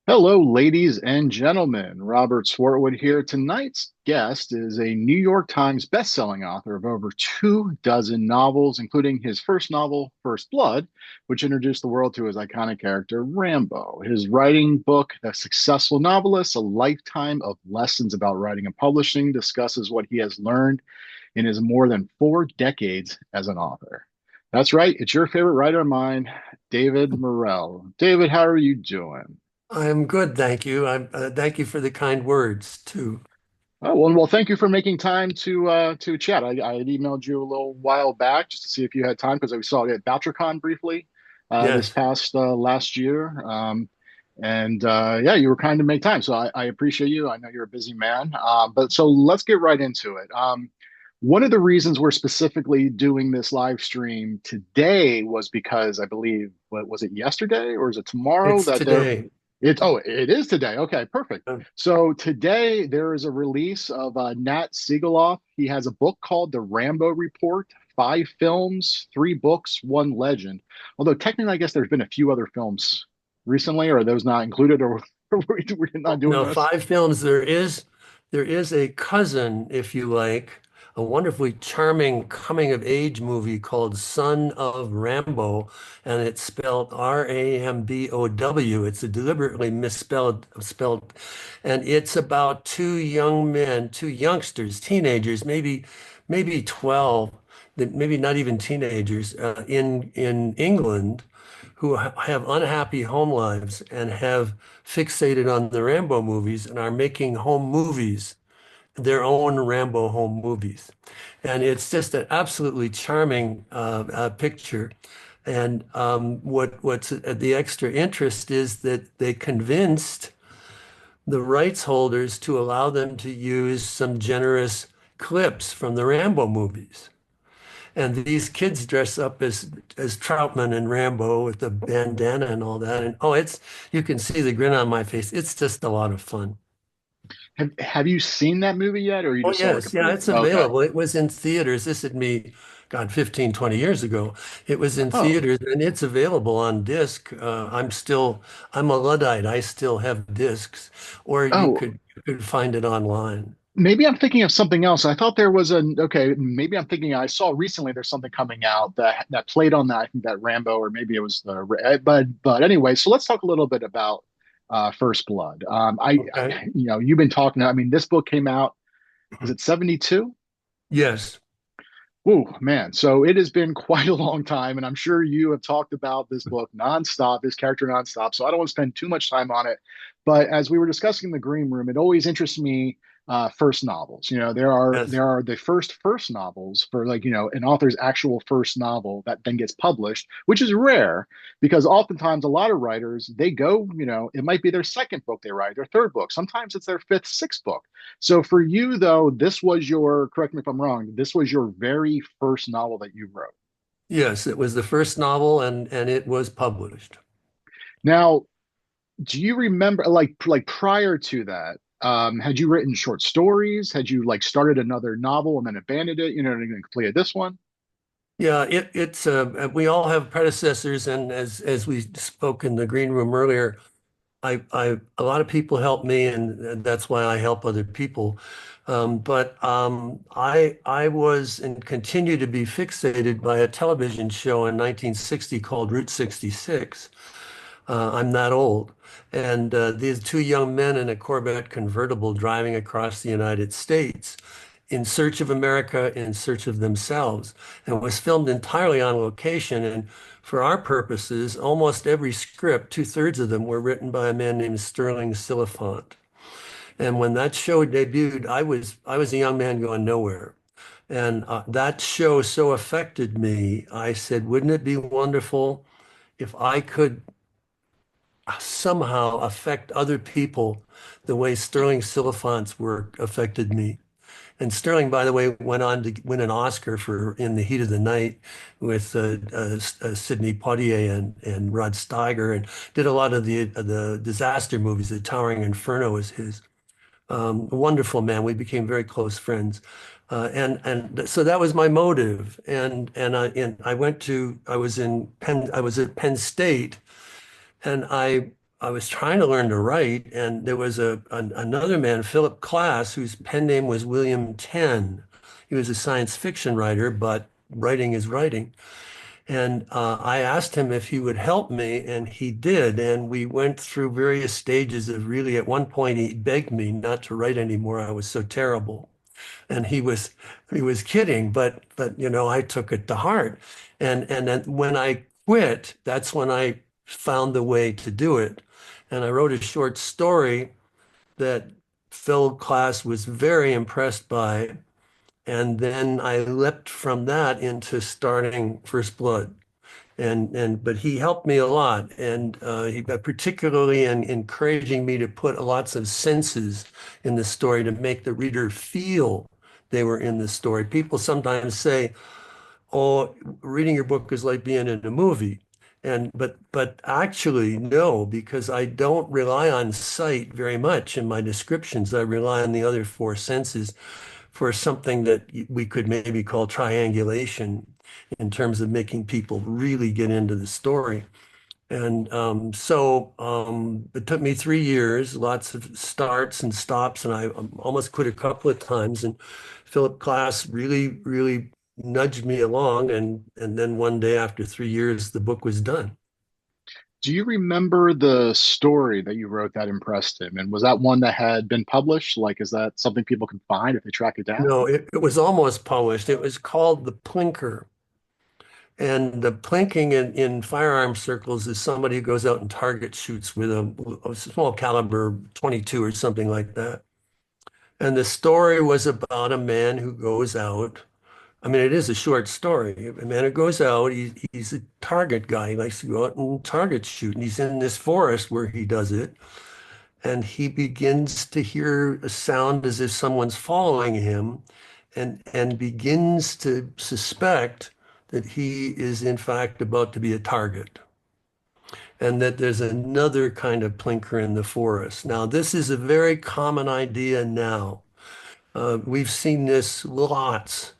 Hello, ladies and gentlemen. Robert Swartwood here. Tonight's guest is a New York Times best-selling author of over 2 dozen novels, including his first novel, First Blood, which introduced the world to his iconic character, Rambo. His writing book, The Successful Novelist, a lifetime of lessons about writing and publishing, discusses what he has learned in his more than 4 decades as an author. That's right, it's your favorite writer of mine, David Morrell. David, how are you doing? I'm good, thank you. Thank you for the kind words too. Oh, well, thank you for making time to chat. I had emailed you a little while back just to see if you had time because we saw you at BoucherCon briefly this Yes. past last year. And yeah, you were kind to make time. So I appreciate you. I know you're a busy man. But so let's get right into it. One of the reasons we're specifically doing this live stream today was because I believe, what was it, yesterday or is it tomorrow It's that there today. it is today. Okay, perfect. Uh, So today there is a release of Nat Sigaloff. He has a book called The Rambo Report: 5 films, 3 books, one legend. Although technically, I guess there's been a few other films recently, or are those not included, or we're not doing No, this? 5 films. There is a cousin, if you like, a wonderfully charming coming of age movie called Son of Rambo, and it's spelled Rambow. It's a deliberately misspelled spelled, and it's about two young men, two youngsters, teenagers, maybe 12, maybe not even teenagers, in England who have unhappy home lives and have fixated on the Rambo movies and are making home movies, their own Rambo home movies. And it's just an absolutely charming picture. And what's the extra interest is that they convinced the rights holders to allow them to use some generous clips from the Rambo movies. And these kids dress up as Troutman and Rambo with the bandana and all that. And it's you can see the grin on my face. It's just a lot of fun. Have you seen that movie yet, or you Oh just saw like a yes, yeah, preview? it's Okay. available. It was in theaters. This had me, God, 15, 20 years ago. It was in Oh, theaters and it's available on disc. I'm a Luddite. I still have discs, or oh, you could find it online. maybe I'm thinking of something else. I thought there was an okay. Maybe I'm thinking I saw recently there's something coming out that played on that. I think that Rambo, or maybe it was but anyway. So let's talk a little bit about First Blood. Okay. You've been talking. I mean, this book came out. Was it 72? Yes. Oh man, so it has been quite a long time, and I'm sure you have talked about this book nonstop, this character nonstop. So I don't want to spend too much time on it. But as we were discussing in the green room, it always interests me. First novels, there are Yes. there are the first novels for, like, an author's actual first novel that then gets published, which is rare because oftentimes a lot of writers, they go, it might be their second book they write, their third book, sometimes it's their fifth, sixth book. So for you, though, this was your, correct me if I'm wrong, this was your very first novel that you wrote. Yes, it was the first novel and it was published. Now, do you remember, like prior to that, had you written short stories? Had you like started another novel and then abandoned it, and then completed this one? Yeah, it's we all have predecessors, and as we spoke in the green room earlier, I a lot of people help me, and that's why I help other people. I was and continue to be fixated by a television show in 1960 called Route 66. I'm that old. And these two young men in a Corvette convertible driving across the United States in search of America, in search of themselves. And it was filmed entirely on location. And for our purposes, almost every script, 2/3 of them, were written by a man named Sterling Silliphant. And when that show debuted, I was a young man going nowhere. And that show so affected me. I said, wouldn't it be wonderful if I could somehow affect other people the way Sterling Silliphant's work affected me. And Sterling, by the way, went on to win an Oscar for In the Heat of the Night with Sidney Poitier and Rod Steiger, and did a lot of the disaster movies. The Towering Inferno is his. A wonderful man. We became very close friends. And so that was my motive. And I was at Penn State, and I was trying to learn to write, and there was another man, Philip Klass, whose pen name was William Tenn. He was a science fiction writer, but writing is writing. And I asked him if he would help me, and he did. And we went through various stages of really, at one point, he begged me not to write anymore. I was so terrible. And he was kidding, but I took it to heart. And then when I quit, that's when I found the way to do it. And I wrote a short story that Phil Klass was very impressed by. And then I leapt from that into starting First Blood. But he helped me a lot, and he particularly in encouraging me to put lots of senses in the story to make the reader feel they were in the story. People sometimes say, "Oh, reading your book is like being in a movie," but actually no, because I don't rely on sight very much in my descriptions. I rely on the other four senses for something that we could maybe call triangulation in terms of making people really get into the story. And it took me 3 years, lots of starts and stops, and I almost quit a couple of times. And Philip Klass really, really nudged me along, and then one day after 3 years, the book was done. Do you remember the story that you wrote that impressed him? And was that one that had been published? Like, is that something people can find if they track it down? No, it was almost published. It was called The Plinker. And the plinking in firearm circles is somebody who goes out and target shoots with a small caliber 22 or something like that. And the story was about a man who goes out. I mean, it is a short story. A man who goes out, he's a target guy. He likes to go out and target shoot. And he's in this forest where he does it. And he begins to hear a sound as if someone's following him and begins to suspect that he is in fact about to be a target and that there's another kind of plinker in the forest. Now, this is a very common idea now. We've seen this lots,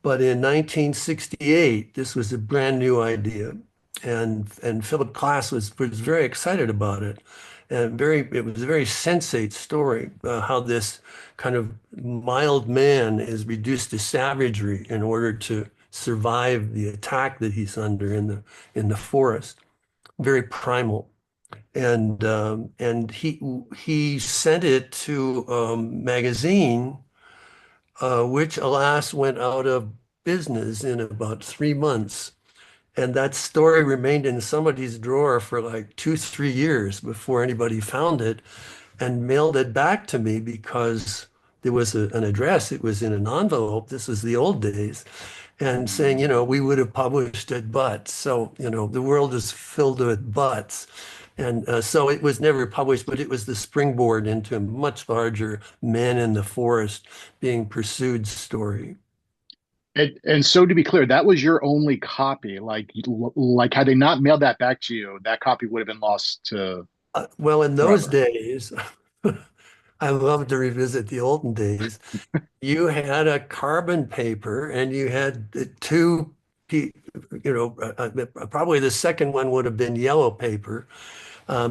but in 1968, this was a brand new idea. And Philip Klass was very excited about it. And it was a very sensate story, how this kind of mild man is reduced to savagery in order to survive the attack that he's under in the forest. Very primal. And he sent it to a magazine, which alas went out of business in about 3 months. And that story remained in somebody's drawer for like 2, 3 years before anybody found it and mailed it back to me because there was an address. It was in an envelope. This was the old days. And saying, we would have published it, but so, the world is filled with buts. And so it was never published, but it was the springboard into a much larger man in the forest being pursued story. And so to be clear, that was your only copy. Like had they not mailed that back to you, that copy would have been lost to Well, in those forever. days, I love to revisit the olden days. You had a carbon paper and you had the two, probably the second one would have been yellow paper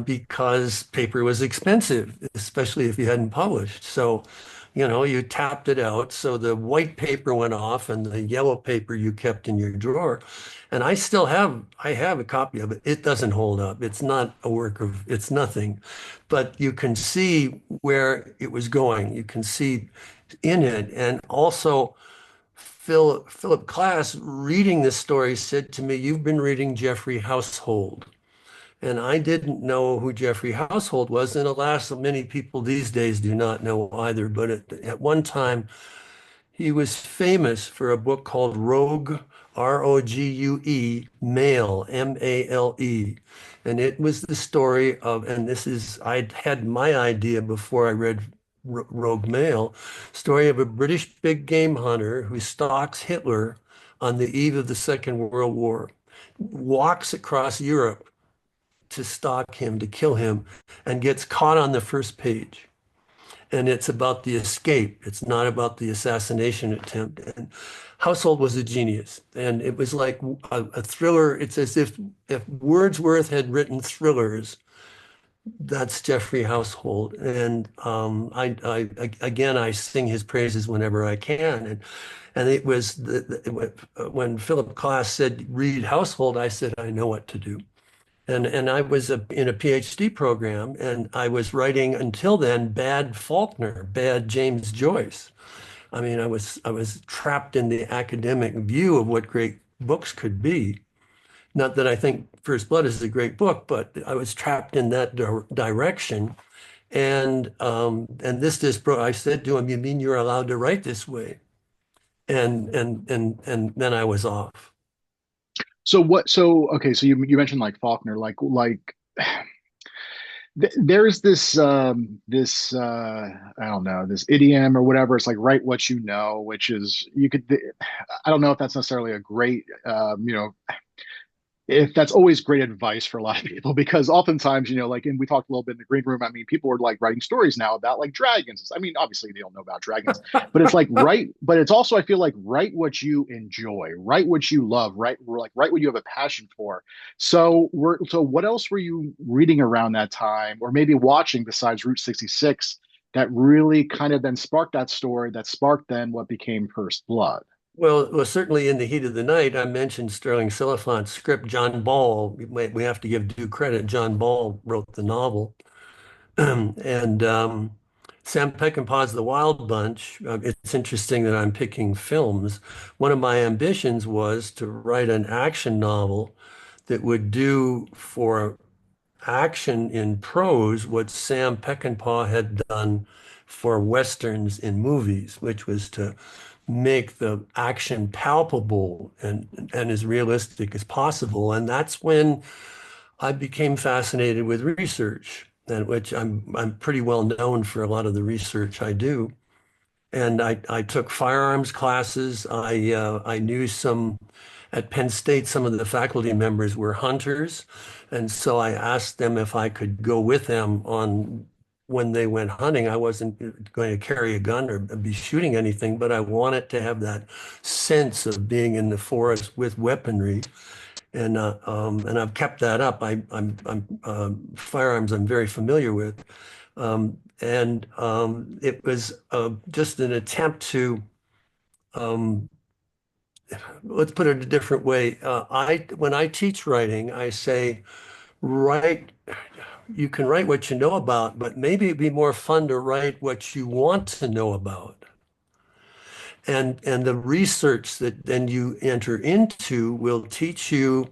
because paper was expensive, especially if you hadn't published. So, you tapped it out. So the white paper went off and the yellow paper you kept in your drawer. And I have a copy of it. It doesn't hold up. It's not a work of, it's nothing. But you can see where it was going. You can see in it. And also, Philip Klass, reading this story, said to me, "You've been reading Jeffrey Household." And I didn't know who Jeffrey Household was. And alas, many people these days do not know either. But at one time, he was famous for a book called Rogue, Rogue, Male, Male. And it was the story of, and I'd had my idea before I read Rogue Male, story of a British big game hunter who stalks Hitler on the eve of the Second World War, walks across Europe to stalk him, to kill him, and gets caught on the first page. And it's about the escape. It's not about the assassination attempt. And Household was a genius. And it was like a thriller. It's as if Wordsworth had written thrillers, That's Jeffrey Household, and again I sing his praises whenever I can, and it was when Philip Klass said read Household, I said I know what to do, and I was in a PhD program, and I was writing until then bad Faulkner, bad James Joyce. I mean, I was trapped in the academic view of what great books could be. Not that I think First Blood is a great book, but I was trapped in that direction. And this just bro, I said to him, "You mean you're allowed to write this way?" And then I was off. So what? So okay. So you mentioned like Faulkner, like there's this I don't know, this idiom or whatever. It's like write what you know, which is you could. I don't know if that's necessarily a great if that's always great advice for a lot of people because oftentimes like, and we talked a little bit in the green room, I mean, people are like writing stories now about like dragons. I mean, obviously they don't know about dragons, but it's like but it's also, I feel like, write what you enjoy, write what you love, write what you have a passion for. So what else were you reading around that time or maybe watching besides Route 66 that really kind of then sparked that story that sparked then what became First Blood? Well, certainly in the heat of the night, I mentioned Sterling Silliphant's script. John Ball, we have to give due credit. John Ball wrote the novel. And Sam Peckinpah's The Wild Bunch. It's interesting that I'm picking films. One of my ambitions was to write an action novel that would do for action in prose what Sam Peckinpah had done for westerns in movies, which was to make the action palpable and as realistic as possible. And that's when I became fascinated with research, and which I'm pretty well known for a lot of the research I do. And I took firearms classes. I knew some at Penn State, some of the faculty members were hunters. And so I asked them if I could go with them on when they went hunting. I wasn't going to carry a gun or be shooting anything, but I wanted to have that sense of being in the forest with weaponry. And I've kept that up. I'm firearms I'm very familiar with. And it was just an attempt to, um, let's put it a different way. When I teach writing, I say, write, you can write what you know about, but maybe it'd be more fun to write what you want to know about. And the research that then you enter into will teach you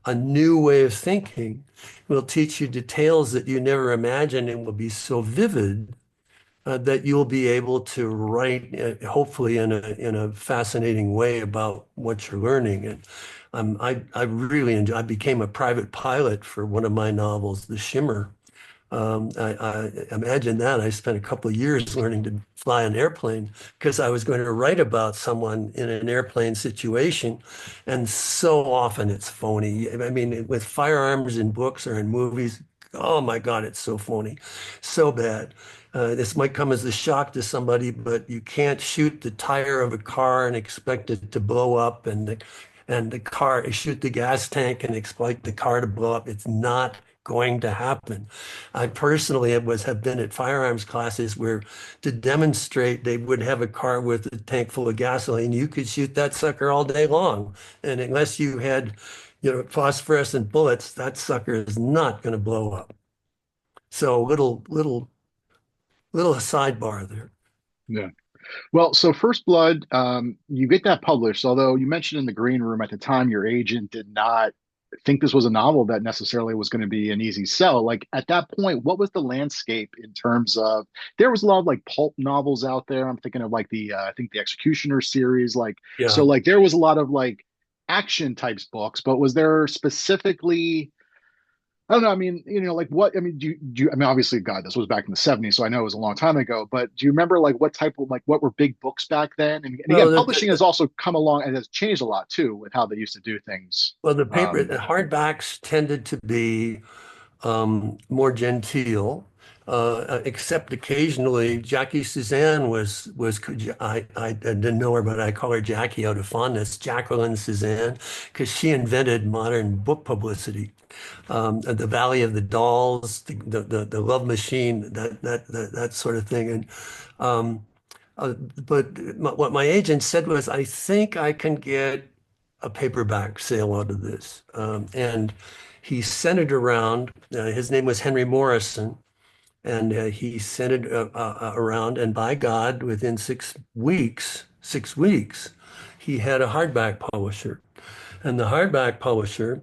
a new way of thinking, will teach you details that you never imagined and will be so vivid that you'll be able to write, hopefully in a fascinating way about what you're learning. And I really enjoy. I became a private pilot for one of my novels, The Shimmer. I imagine that I spent a couple of years learning to fly an airplane because I was going to write about someone in an airplane situation, and so often it's phony. I mean, with firearms in books or in movies, oh my God, it's so phony, so bad. This might come as a shock to somebody, but you can't shoot the tire of a car and expect it to blow up, and the car shoot the gas tank and expect the car to blow up. It's not going to happen. I personally have been at firearms classes where to demonstrate they would have a car with a tank full of gasoline. You could shoot that sucker all day long. And unless you had, phosphorescent bullets, that sucker is not going to blow up. So little sidebar there. Yeah. Well, so First Blood, you get that published, although you mentioned in the green room at the time your agent did not think this was a novel that necessarily was going to be an easy sell. Like at that point, what was the landscape in terms of there was a lot of like pulp novels out there. I'm thinking of like the I think the Executioner series, like so Yeah. like there was a lot of like action types books, but was there specifically I don't know. I mean, like what, I mean, I mean, obviously, God, this was back in the 70s, so I know it was a long time ago, but do you remember like what type of, like, what were big books back then? And Well, again, publishing has also come along and has changed a lot too with how they used to do things. the hardbacks tended to be more genteel, except occasionally Jackie Suzanne was I didn't know her, but I call her Jackie out of fondness, Jacqueline Suzanne, because she invented modern book publicity. The Valley of the Dolls, the Love Machine, that sort of thing. And um, but what my agent said was, I think I can get a paperback sale out of this. And he sent it around. His name was Henry Morrison. And he sent it around, and by God, within 6 weeks, he had a hardback publisher. And the hardback publisher,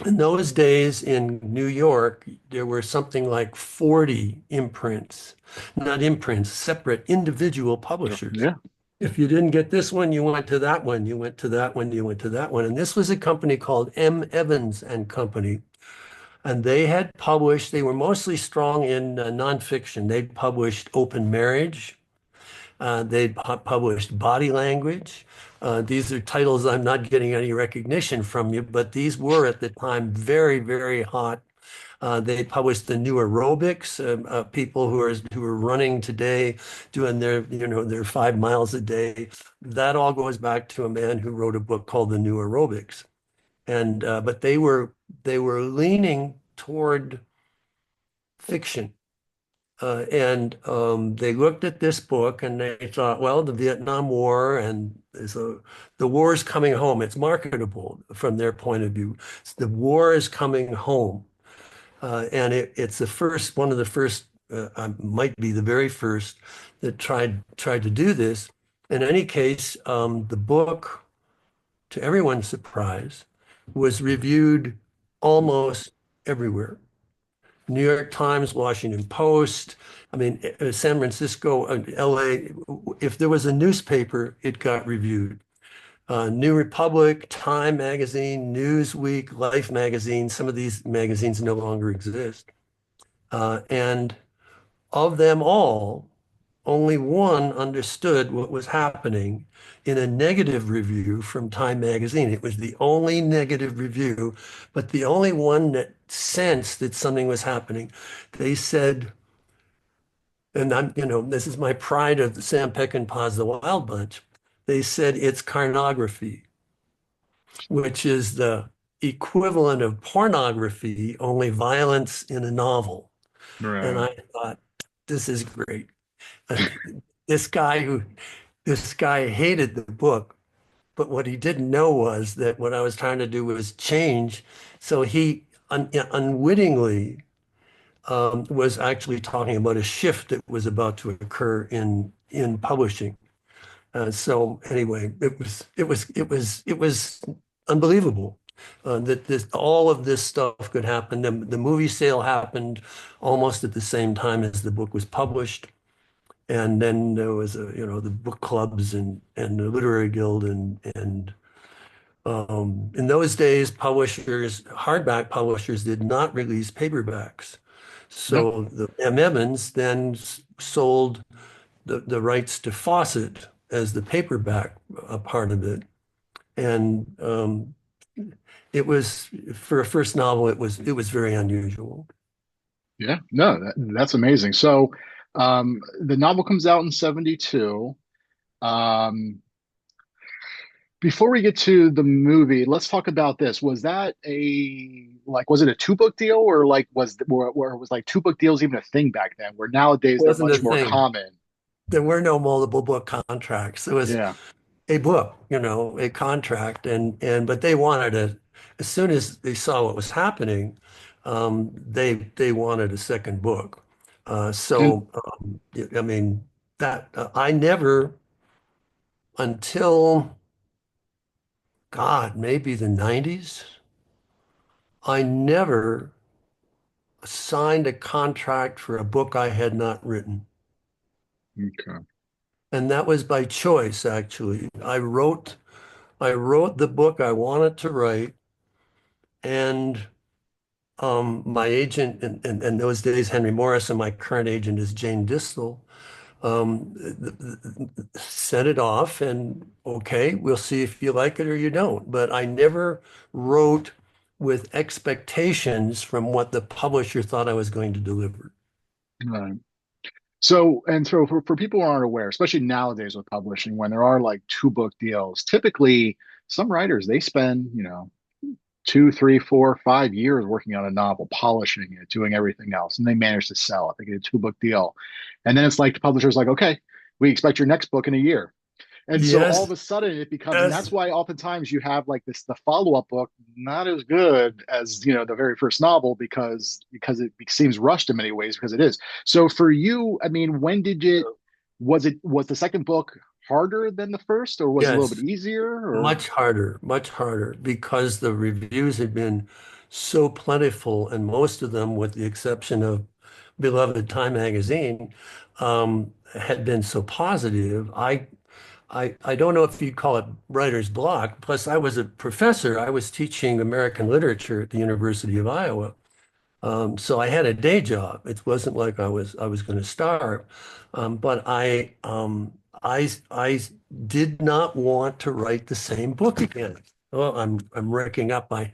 in those days in New York, there were something like 40 imprints, not imprints, separate individual publishers. Yeah. If you didn't get this one, you went to that one, you went to that one, you went to that one. And this was a company called M. Evans and Company. And they had published, they were mostly strong in nonfiction. They'd published Open Marriage. They'd published Body Language. These are titles I'm not getting any recognition from you, but these were at the time very, very hot. They published the new aerobics, people who are running today, doing their 5 miles a day. That all goes back to a man who wrote a book called The New Aerobics. And but they were leaning toward fiction. And they looked at this book and they thought, well, the Vietnam War and so the war is coming home. It's marketable from their point of view. The war is coming home, and it's the first, one of the first, might be the very first that tried to do this. In any case, the book, to everyone's surprise, was reviewed almost everywhere. New York Times, Washington Post. I mean, San Francisco, LA, if there was a newspaper, it got reviewed. New Republic, Time Magazine, Newsweek, Life Magazine, some of these magazines no longer exist. And of them all, only one understood what was happening in a negative review from Time Magazine. It was the only negative review, but the only one that sensed that something was happening. They said, and this is my pride of Sam Peckinpah's The Wild Bunch. They said it's carnography, which is the equivalent of pornography, only violence in a novel. And Right. I thought, this is great. This guy who This guy hated the book, but what he didn't know was that what I was trying to do was change. So he unwittingly was actually talking about a shift that was about to occur in publishing. So anyway, it was unbelievable that this all of this stuff could happen. The movie sale happened almost at the same time as the book was published. And then there was the book clubs and the literary guild and in those days, hardback publishers did not release paperbacks. No. So the M. Evans then sold the rights to Fawcett as the paperback part of it. And it was, for a first novel, it was very unusual. Yeah. No, that's amazing. So, the novel comes out in 72. Um, Before we get to the movie, let's talk about this. Was that was it a two book deal, or like where was like two book deals even a thing back then, where nowadays they're Wasn't a much more thing. common? There were no multiple book contracts. It was Yeah. a book, a contract, but they wanted it as soon as they saw what was happening. They wanted a second book. And I mean that I never, until God, maybe the 90s, I never signed a contract for a book I had not written. okay. And that was by choice, actually. I wrote the book I wanted to write, and my agent in those days, Henry Morris, and my current agent is Jane Distel, set it off, and okay, we'll see if you like it or you don't. But I never wrote with expectations from what the publisher thought I was going to deliver. Right. So for people who aren't aware, especially nowadays with publishing, when there are like two book deals, typically some writers they spend, 2, 3, 4, 5 years working on a novel, polishing it, doing everything else, and they managed to sell it. They get a two-book deal, and then it's like the publisher's like, okay, we expect your next book in a year. And so all of Yes, a sudden it becomes, and that's yes, why oftentimes you have like this, the follow-up book, not as good as, the very first novel because it seems rushed in many ways because it is. So for you, I mean, when did it, was the second book harder than the first, or was it a little bit yes. easier, or? Much harder, because the reviews had been so plentiful, and most of them, with the exception of beloved Time magazine, had been so positive. I don't know if you'd call it writer's block. Plus, I was a professor. I was teaching American literature at the University of Iowa. So I had a day job. It wasn't like I was going to starve. But I did not want to write the same book again. Oh, I'm wrecking up my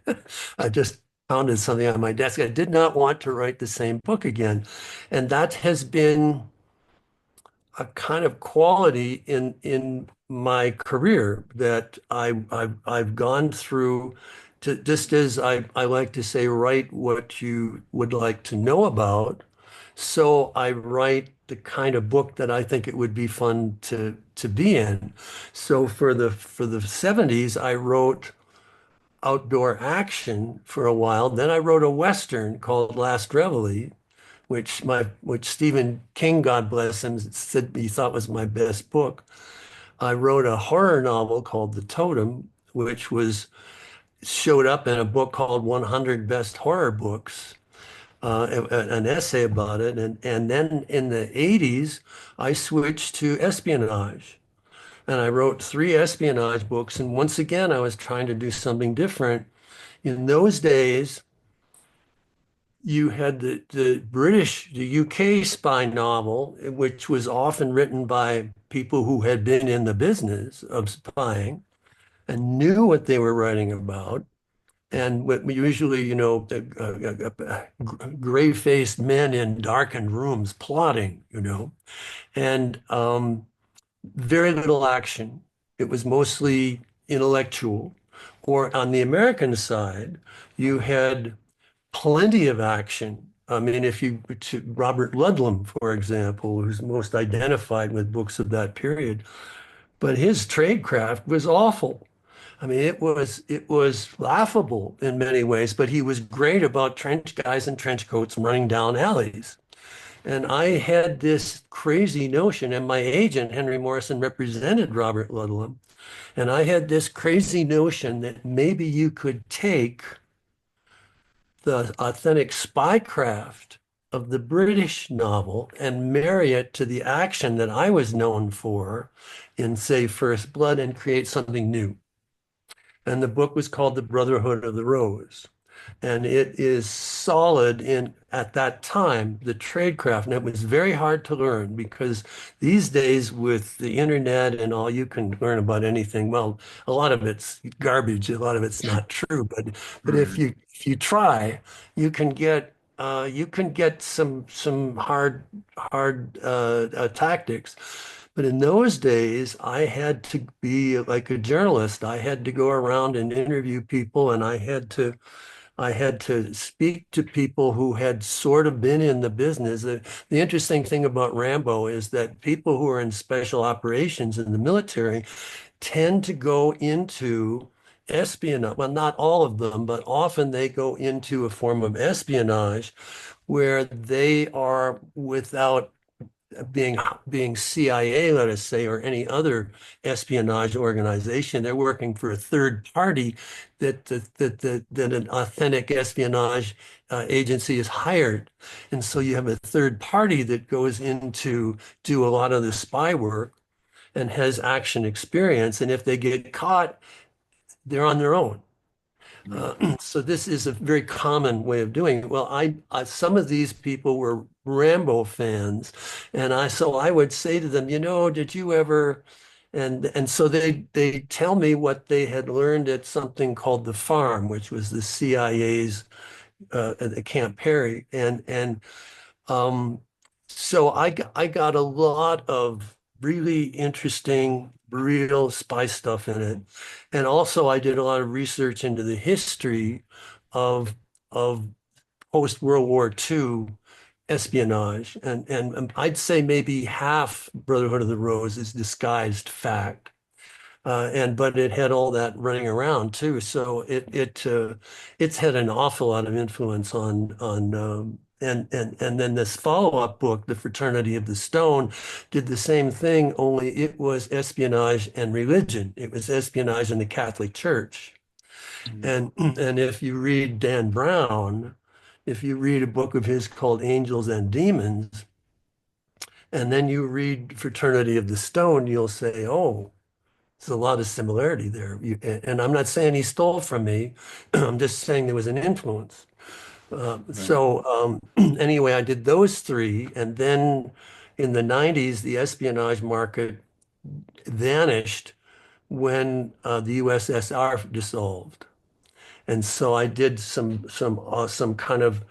I just pounded something on my desk. I did not want to write the same book again. And that has been a kind of quality in my career that I've gone through, to, just as I like to say, write what you would like to know about. So I write the kind of book that I think it would be fun to be in. So for the 70s, I wrote outdoor action for a while. Then I wrote a Western called Last Reveille, which Stephen King, God bless him, said he thought was my best book. I wrote a horror novel called The Totem, which was showed up in a book called 100 Best Horror Books, an essay about it. And then in the 80s, I switched to espionage. And I wrote three espionage books. And once again, I was trying to do something different. In those days, you had the UK spy novel, which was often written by people who had been in the business of spying and knew what they were writing about. And what usually, gray-faced men in darkened rooms plotting, and very little action. It was mostly intellectual. Or on the American side, you had plenty of action. I mean, if you to Robert Ludlum, for example, who's most identified with books of that period, but his tradecraft was awful. I mean, it was laughable in many ways, but he was great about trench guys in trench coats running down alleys. And I had this crazy notion, and my agent, Henry Morrison, represented Robert Ludlum. And I had this crazy notion that maybe you could take the authentic spycraft of the British novel and marry it to the action that I was known for in, say, First Blood, and create something new. And the book was called The Brotherhood of the Rose. And it is solid in, at that time, the tradecraft. And it was very hard to learn, because these days with the internet and all, you can learn about anything. Well, a lot of it's garbage, a lot of it's not true. But if Right. you try, you can get some hard tactics. But in those days, I had to be like a journalist. I had to go around and interview people, and I had to speak to people who had sort of been in the business. The interesting thing about Rambo is that people who are in special operations in the military tend to go into espionage. Well, not all of them, but often they go into a form of espionage where they are, without being CIA, let us say, or any other espionage organization. They're working for a third party that an authentic espionage agency is hired. And so you have a third party that goes in to do a lot of the spy work and has action experience. And if they get caught, they're on their own. Right. So this is a very common way of doing it. Well, some of these people were Rambo fans, and I would say to them, did you ever? And so they tell me what they had learned at something called the Farm, which was the CIA's at Camp Perry, and um, so I got a lot of really interesting, real spy stuff in it. And also I did a lot of research into the history of of post-World War II espionage. And I'd say maybe half Brotherhood of the Rose is disguised fact. And but it had all that running around too, so it's had an awful lot of influence on and then this follow-up book, The Fraternity of the Stone, did the same thing, only it was espionage and religion. It was espionage in the Catholic Church. Mm. And if you read Dan Brown, if you read a book of his called Angels and Demons, and then you read Fraternity of the Stone, you'll say, oh. There's a lot of similarity there. And I'm not saying he stole from me. I'm just saying there was an influence. Right. Anyway, I did those three. And then in the 90s, the espionage market vanished when the USSR dissolved. And so I did some kind of,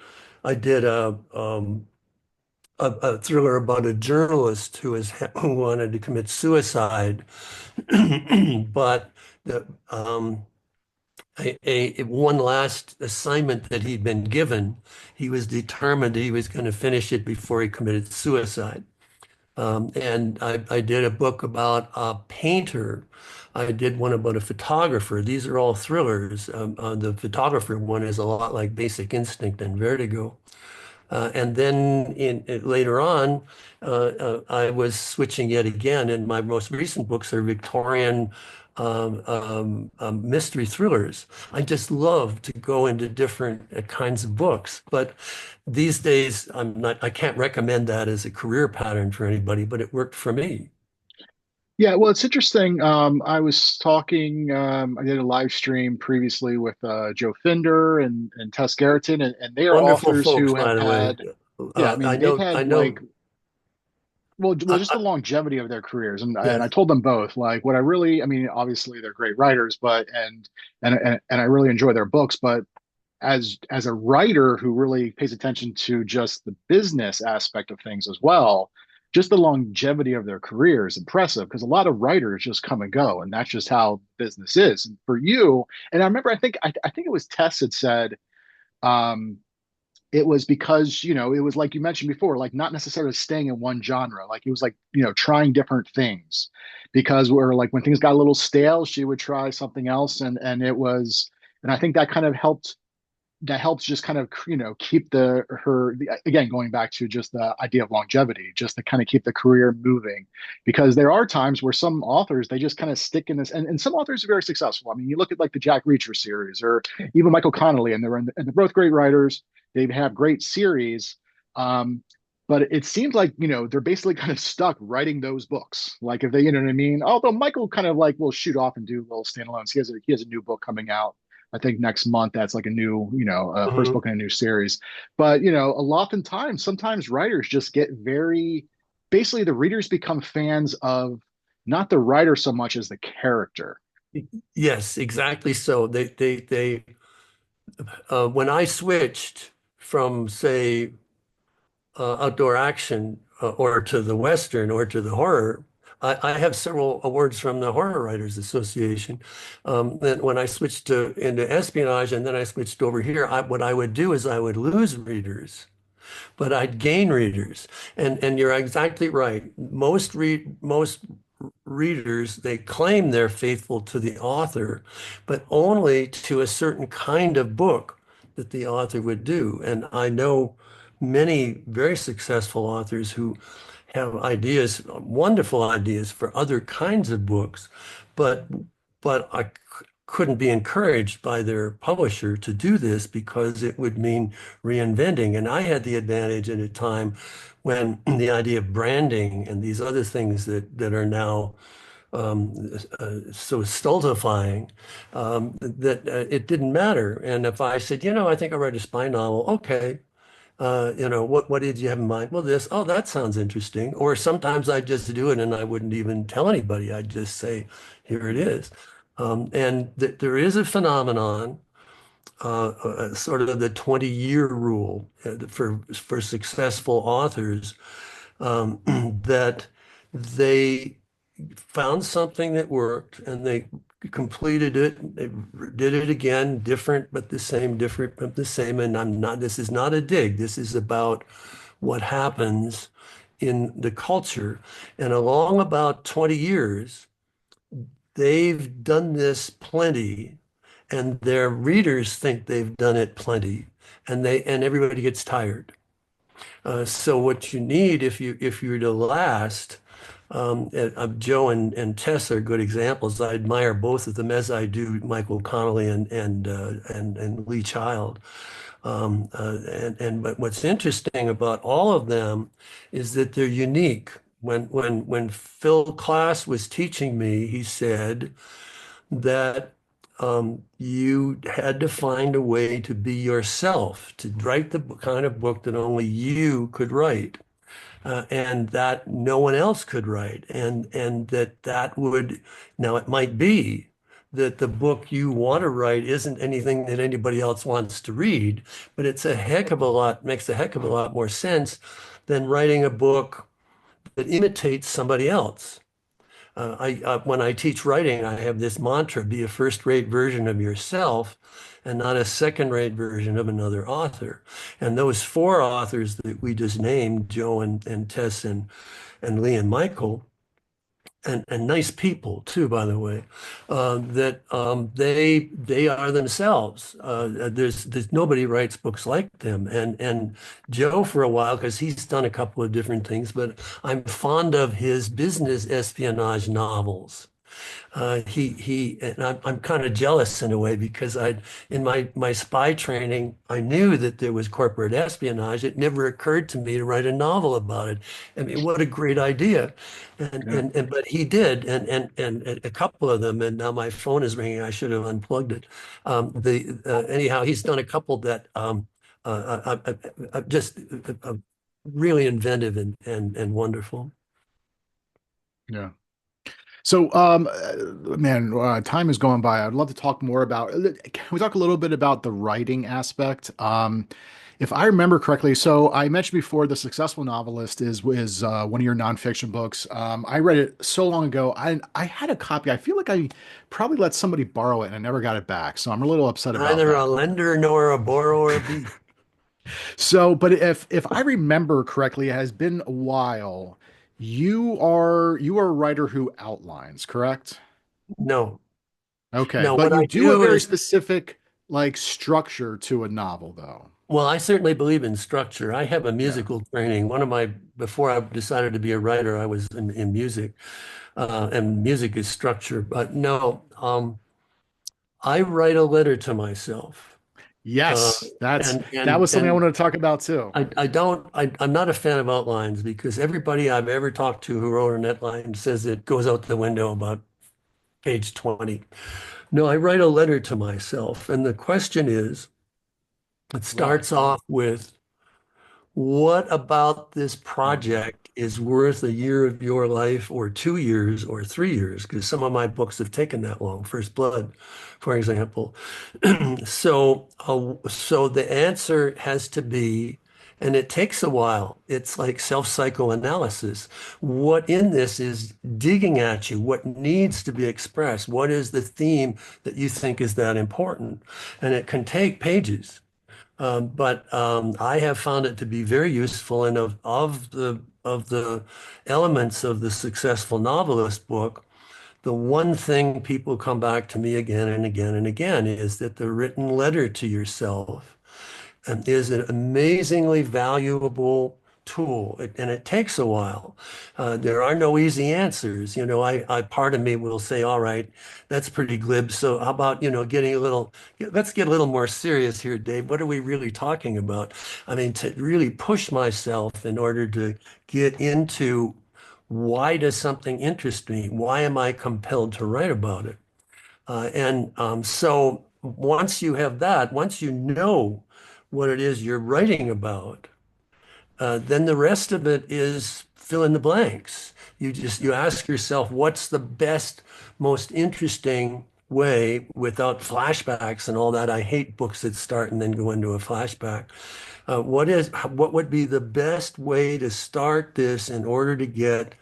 I did a thriller about a journalist who wanted to commit suicide. But the, one last assignment that he'd been given, he was determined he was going to finish it before he committed suicide. And I did a book about a painter. I did one about a photographer. These are all thrillers. The photographer one is a lot like Basic Instinct and Vertigo. And then later on, I was switching yet again, and my most recent books are Victorian mystery thrillers. I just love to go into different kinds of books, but these days I can't recommend that as a career pattern for anybody, but it worked for me. Yeah, well, it's interesting. I was talking, I did a live stream previously with Joe Finder and Tess Gerritsen, and they are Wonderful authors folks, who have by the way. had, yeah, I mean, they've I had like, know, well, just I, the longevity of their careers. And I yes. told them both, like, what I really, I mean, obviously they're great writers, but, and I really enjoy their books, but as a writer who really pays attention to just the business aspect of things as well, just the longevity of their career is impressive because a lot of writers just come and go, and that's just how business is. And for you, and I remember, I think it was Tess had said, um, it was because it was like you mentioned before, like not necessarily staying in one genre, like it was like trying different things, because we're like when things got a little stale, she would try something else, and it was, and I think that kind of helped, that helps just kind of keep again, going back to just the idea of longevity, just to kind of keep the career moving, because there are times where some authors, they just kind of stick in this, and some authors are very successful. I mean, you look at like the Jack Reacher series or even Michael Connelly, and they're both great writers. They have great series. But it seems like they're basically kind of stuck writing those books, like if they, what I mean, although Michael kind of like will shoot off and do little standalones. He has a new book coming out, I think, next month. That's like a new, first book in a new series. But, a lot of times, sometimes writers just get very, basically the readers become fans of not the writer so much as the character. Yes, exactly. So when I switched from, say, outdoor action or to the Western or to the horror, I have several awards from the Horror Writers Association. Then when I switched into espionage and then I switched over here, what I would do is I would lose readers, but I'd gain readers. And you're exactly right. Most readers, they claim they're faithful to the author, but only to a certain kind of book that the author would do. And I know many very successful authors who have ideas, wonderful ideas for other kinds of books, but I couldn't be encouraged by their publisher to do this because it would mean reinventing. And I had the advantage at a time when the idea of branding and these other things that are now so stultifying, that it didn't matter. And if I said, I think I'll write a spy novel, okay. What did you have in mind? Well, this, oh, that sounds interesting. Or sometimes I just do it and I wouldn't even tell anybody. I'd just say, here it is. And th there is a phenomenon, sort of the 20-year rule for successful authors, that They found something that worked and they completed it. They did it again, different but the same, different but the same. And this is not a dig. This is about what happens in the culture. And along about 20 years, they've done this plenty, and their readers think they've done it plenty, and everybody gets tired. So what you need if you're to last, Joe and Tess are good examples. I admire both of them as I do Michael Connolly and Lee Child. But what's interesting about all of them is that they're unique. When Phil Klass was teaching me, he said that you had to find a way to be yourself, to write the kind of book that only you could write, and that no one else could write, and that would now it might be that the book you want to write isn't anything that anybody else wants to read, but it's a heck of a lot, makes a heck of a lot more sense than writing a book that imitates somebody else. When I teach writing, I have this mantra: be a first-rate version of yourself and not a second-rate version of another author. And those four authors that we just named, Joe and Tess and Lee and Michael, and nice people too, by the way, that they are themselves. There's nobody writes books like them. And Joe for a while, because he's done a couple of different things, but I'm fond of his business espionage novels. And I'm kind of jealous in a way because in my spy training, I knew that there was corporate espionage. It never occurred to me to write a novel about it. I mean, what a great idea. Yeah. But he did, and a couple of them, and now my phone is ringing. I should have unplugged it. Anyhow, he's done a couple that just really inventive and wonderful. Yeah. So, man, time is going by. I'd love to talk more about. Can we talk a little bit about the writing aspect? If I remember correctly, so I mentioned before, The Successful Novelist is one of your nonfiction books. I read it so long ago. I had a copy. I feel like I probably let somebody borrow it and I never got it back. So I'm a little upset about Neither a that. lender nor a borrower be. So, but if I remember correctly, it has been a while. You are a writer who outlines, correct? No. Okay, No, but what you I do a do very is, specific like structure to a novel, though. well, I certainly believe in structure. I have a Yeah. musical training. Before I decided to be a writer, I was in music, and music is structure. But no, I write a letter to myself. Uh, Yes, that's and that and was something I and wanted to talk about too. I'm not a fan of outlines because everybody I've ever talked to who wrote an outline says it goes out the window about page 20. No, I write a letter to myself, and the question is, it Right. starts off with, what about this Oh, project is worth a year of your life or 2 years or 3 years? Because some of my books have taken that long. First Blood, for example. So the answer has to be, and it takes a while. It's like self-psychoanalysis. What in this is digging at you? What needs to be expressed? What is the theme that you think is that important? And it can take pages. But I have found it to be very useful, and of the elements of the Successful Novelist book, the one thing people come back to me again and again and again is that the written letter to yourself is an amazingly valuable tool, and it takes a while. There are no easy answers. Part of me will say, all right, that's pretty glib. So how about, let's get a little more serious here, Dave. What are we really talking about? I mean, to really push myself in order to get into, why does something interest me? Why am I compelled to write about it? So once you have that, once you know what it is you're writing about, then the rest of it is fill in the blanks. You ask yourself, what's the best, most interesting way without flashbacks and all that. I hate books that start and then go into a flashback. What would be the best way to start this in order to get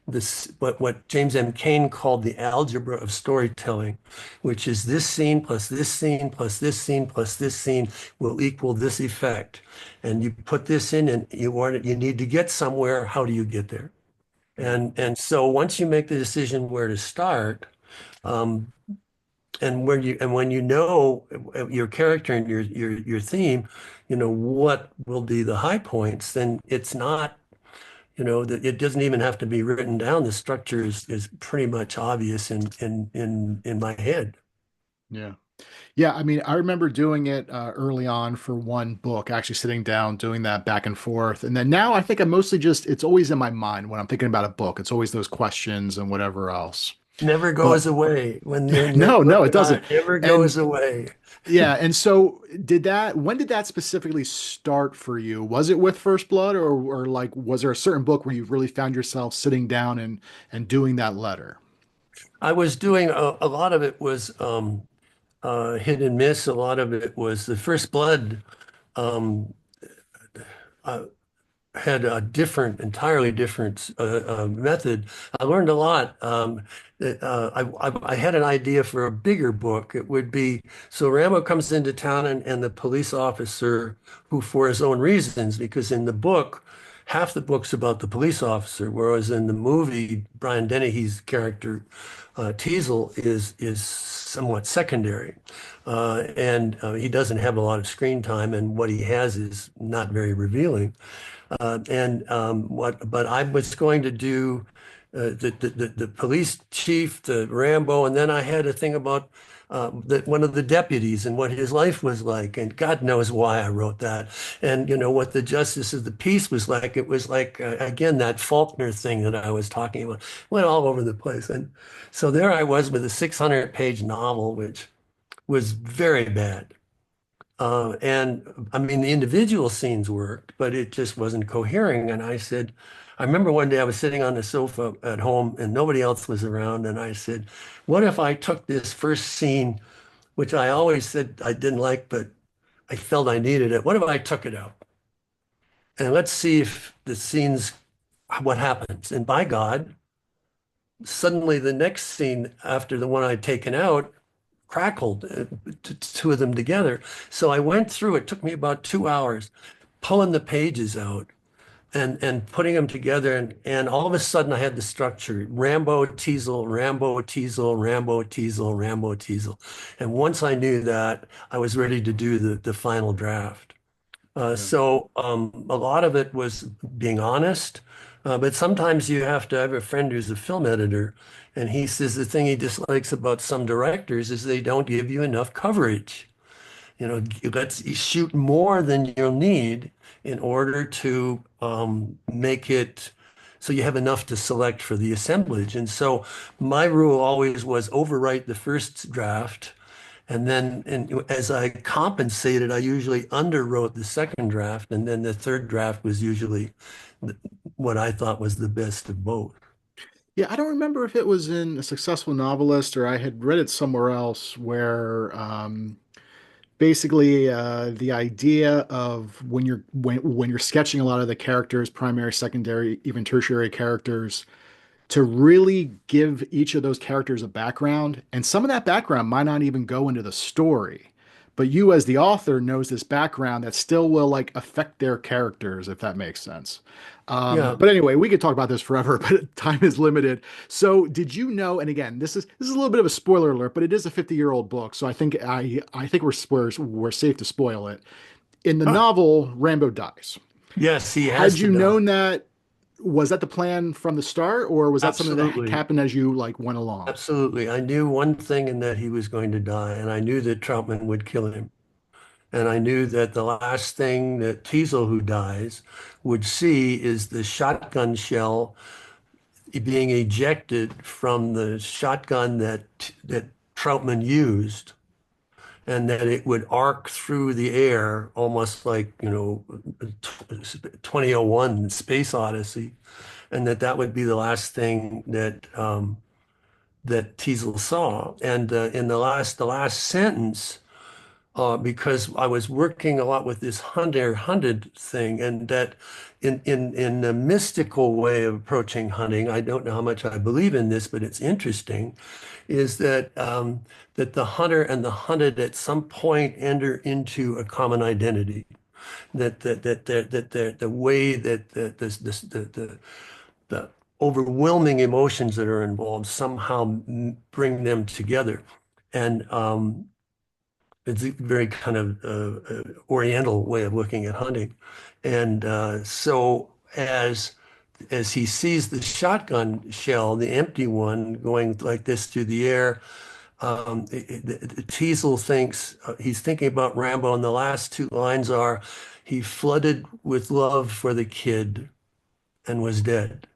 what James M. Cain called the algebra of storytelling, which is this scene plus this scene plus this scene plus this scene will equal this effect. And you put this in and you need to get somewhere. How do you get there? Yeah. And so once you make the decision where to start, um, and when you know your character and your theme, you know what will be the high points, then it's not, you know, that it doesn't even have to be written down. The structure is pretty much obvious in my head. Yeah. Yeah, I mean, I remember doing it early on for one book, actually sitting down, doing that back and forth. And then now I think I'm mostly just, it's always in my mind when I'm thinking about a book. It's always those questions and whatever else. Never But goes away when you're no, no, it working on doesn't. it. Never And goes away. yeah, and so when did that specifically start for you? Was it with First Blood or like, was there a certain book where you really found yourself sitting down and doing that letter? I was doing a lot of it was hit and miss. A lot of it was the First Blood. Um, uh, had a different, entirely different method. I learned a lot. I had an idea for a bigger book. It would be so Rambo comes into town and the police officer, who for his own reasons, because in the book, half the book's about the police officer, whereas in the movie, Brian Dennehy's character, Teasel, is somewhat secondary. And he doesn't have a lot of screen time, and what he has is not very revealing. But I was going to do the police chief, the Rambo, and then I had a thing about one of the deputies and what his life was like, and God knows why I wrote that, and you know what the justice of the peace was like. It was like again that Faulkner thing that I was talking about went all over the place, and so there I was with a 600-page novel, which was very bad. And I mean, the individual scenes worked, but it just wasn't cohering. And I said, I remember one day I was sitting on the sofa at home and nobody else was around. And I said, what if I took this first scene, which I always said I didn't like, but I felt I needed it. What if I took it out? And let's see if the scenes, what happens. And by God, suddenly the next scene after the one I'd taken out crackled, two of them together. So I went through, it took me about 2 hours pulling the pages out and putting them together. And all of a sudden I had the structure, Rambo, Teasel, Rambo, Teasel, Rambo, Teasel, Rambo, Teasel. And once I knew that, I was ready to do the final draft. Yeah. So a lot of it was being honest, but sometimes you have to have a friend who's a film editor, and he says the thing he dislikes about some directors is they don't give you enough coverage. You know, let's shoot more than you'll need in order to make it so you have enough to select for the assemblage. And so my rule always was overwrite the first draft and then, and as I compensated, I usually underwrote the second draft, and then the third draft was usually what I thought was the best of both. Yeah, I don't remember if it was in a successful novelist or I had read it somewhere else where basically the idea of when you're sketching a lot of the characters, primary, secondary, even tertiary characters, to really give each of those characters a background. And some of that background might not even go into the story, but you as the author knows this background that still will like affect their characters, if that makes sense. Yeah. But anyway, we could talk about this forever, but time is limited. So did you know, and again, this is a little bit of a spoiler alert, but it is a 50-year-old book, so I think we're safe to spoil it. In the Ah, novel, Rambo dies. yes, he has Had to you die. known that, was that the plan from the start, or was that something that Absolutely. happened as you like went along? Absolutely. I knew one thing in that he was going to die, and I knew that Troutman would kill him. And I knew that the last thing that Teasel, who dies, would see is the shotgun shell being ejected from the shotgun that Troutman used, and that it would arc through the air almost like, you know, 2001 Space Odyssey, and that would be the last thing that Teasel saw. And in the last sentence, because I was working a lot with this hunted thing, and that in the mystical way of approaching hunting, I don't know how much I believe in this, but it's interesting, is that that the hunter and the hunted at some point enter into a common identity. The way that the overwhelming emotions that are involved somehow bring them together. And it's a very kind of Oriental way of looking at hunting. And so as he sees the shotgun shell, the empty one, going like this through the air, Teasel thinks he's thinking about Rambo, and the last two lines are, "He flooded with love for the kid and was dead."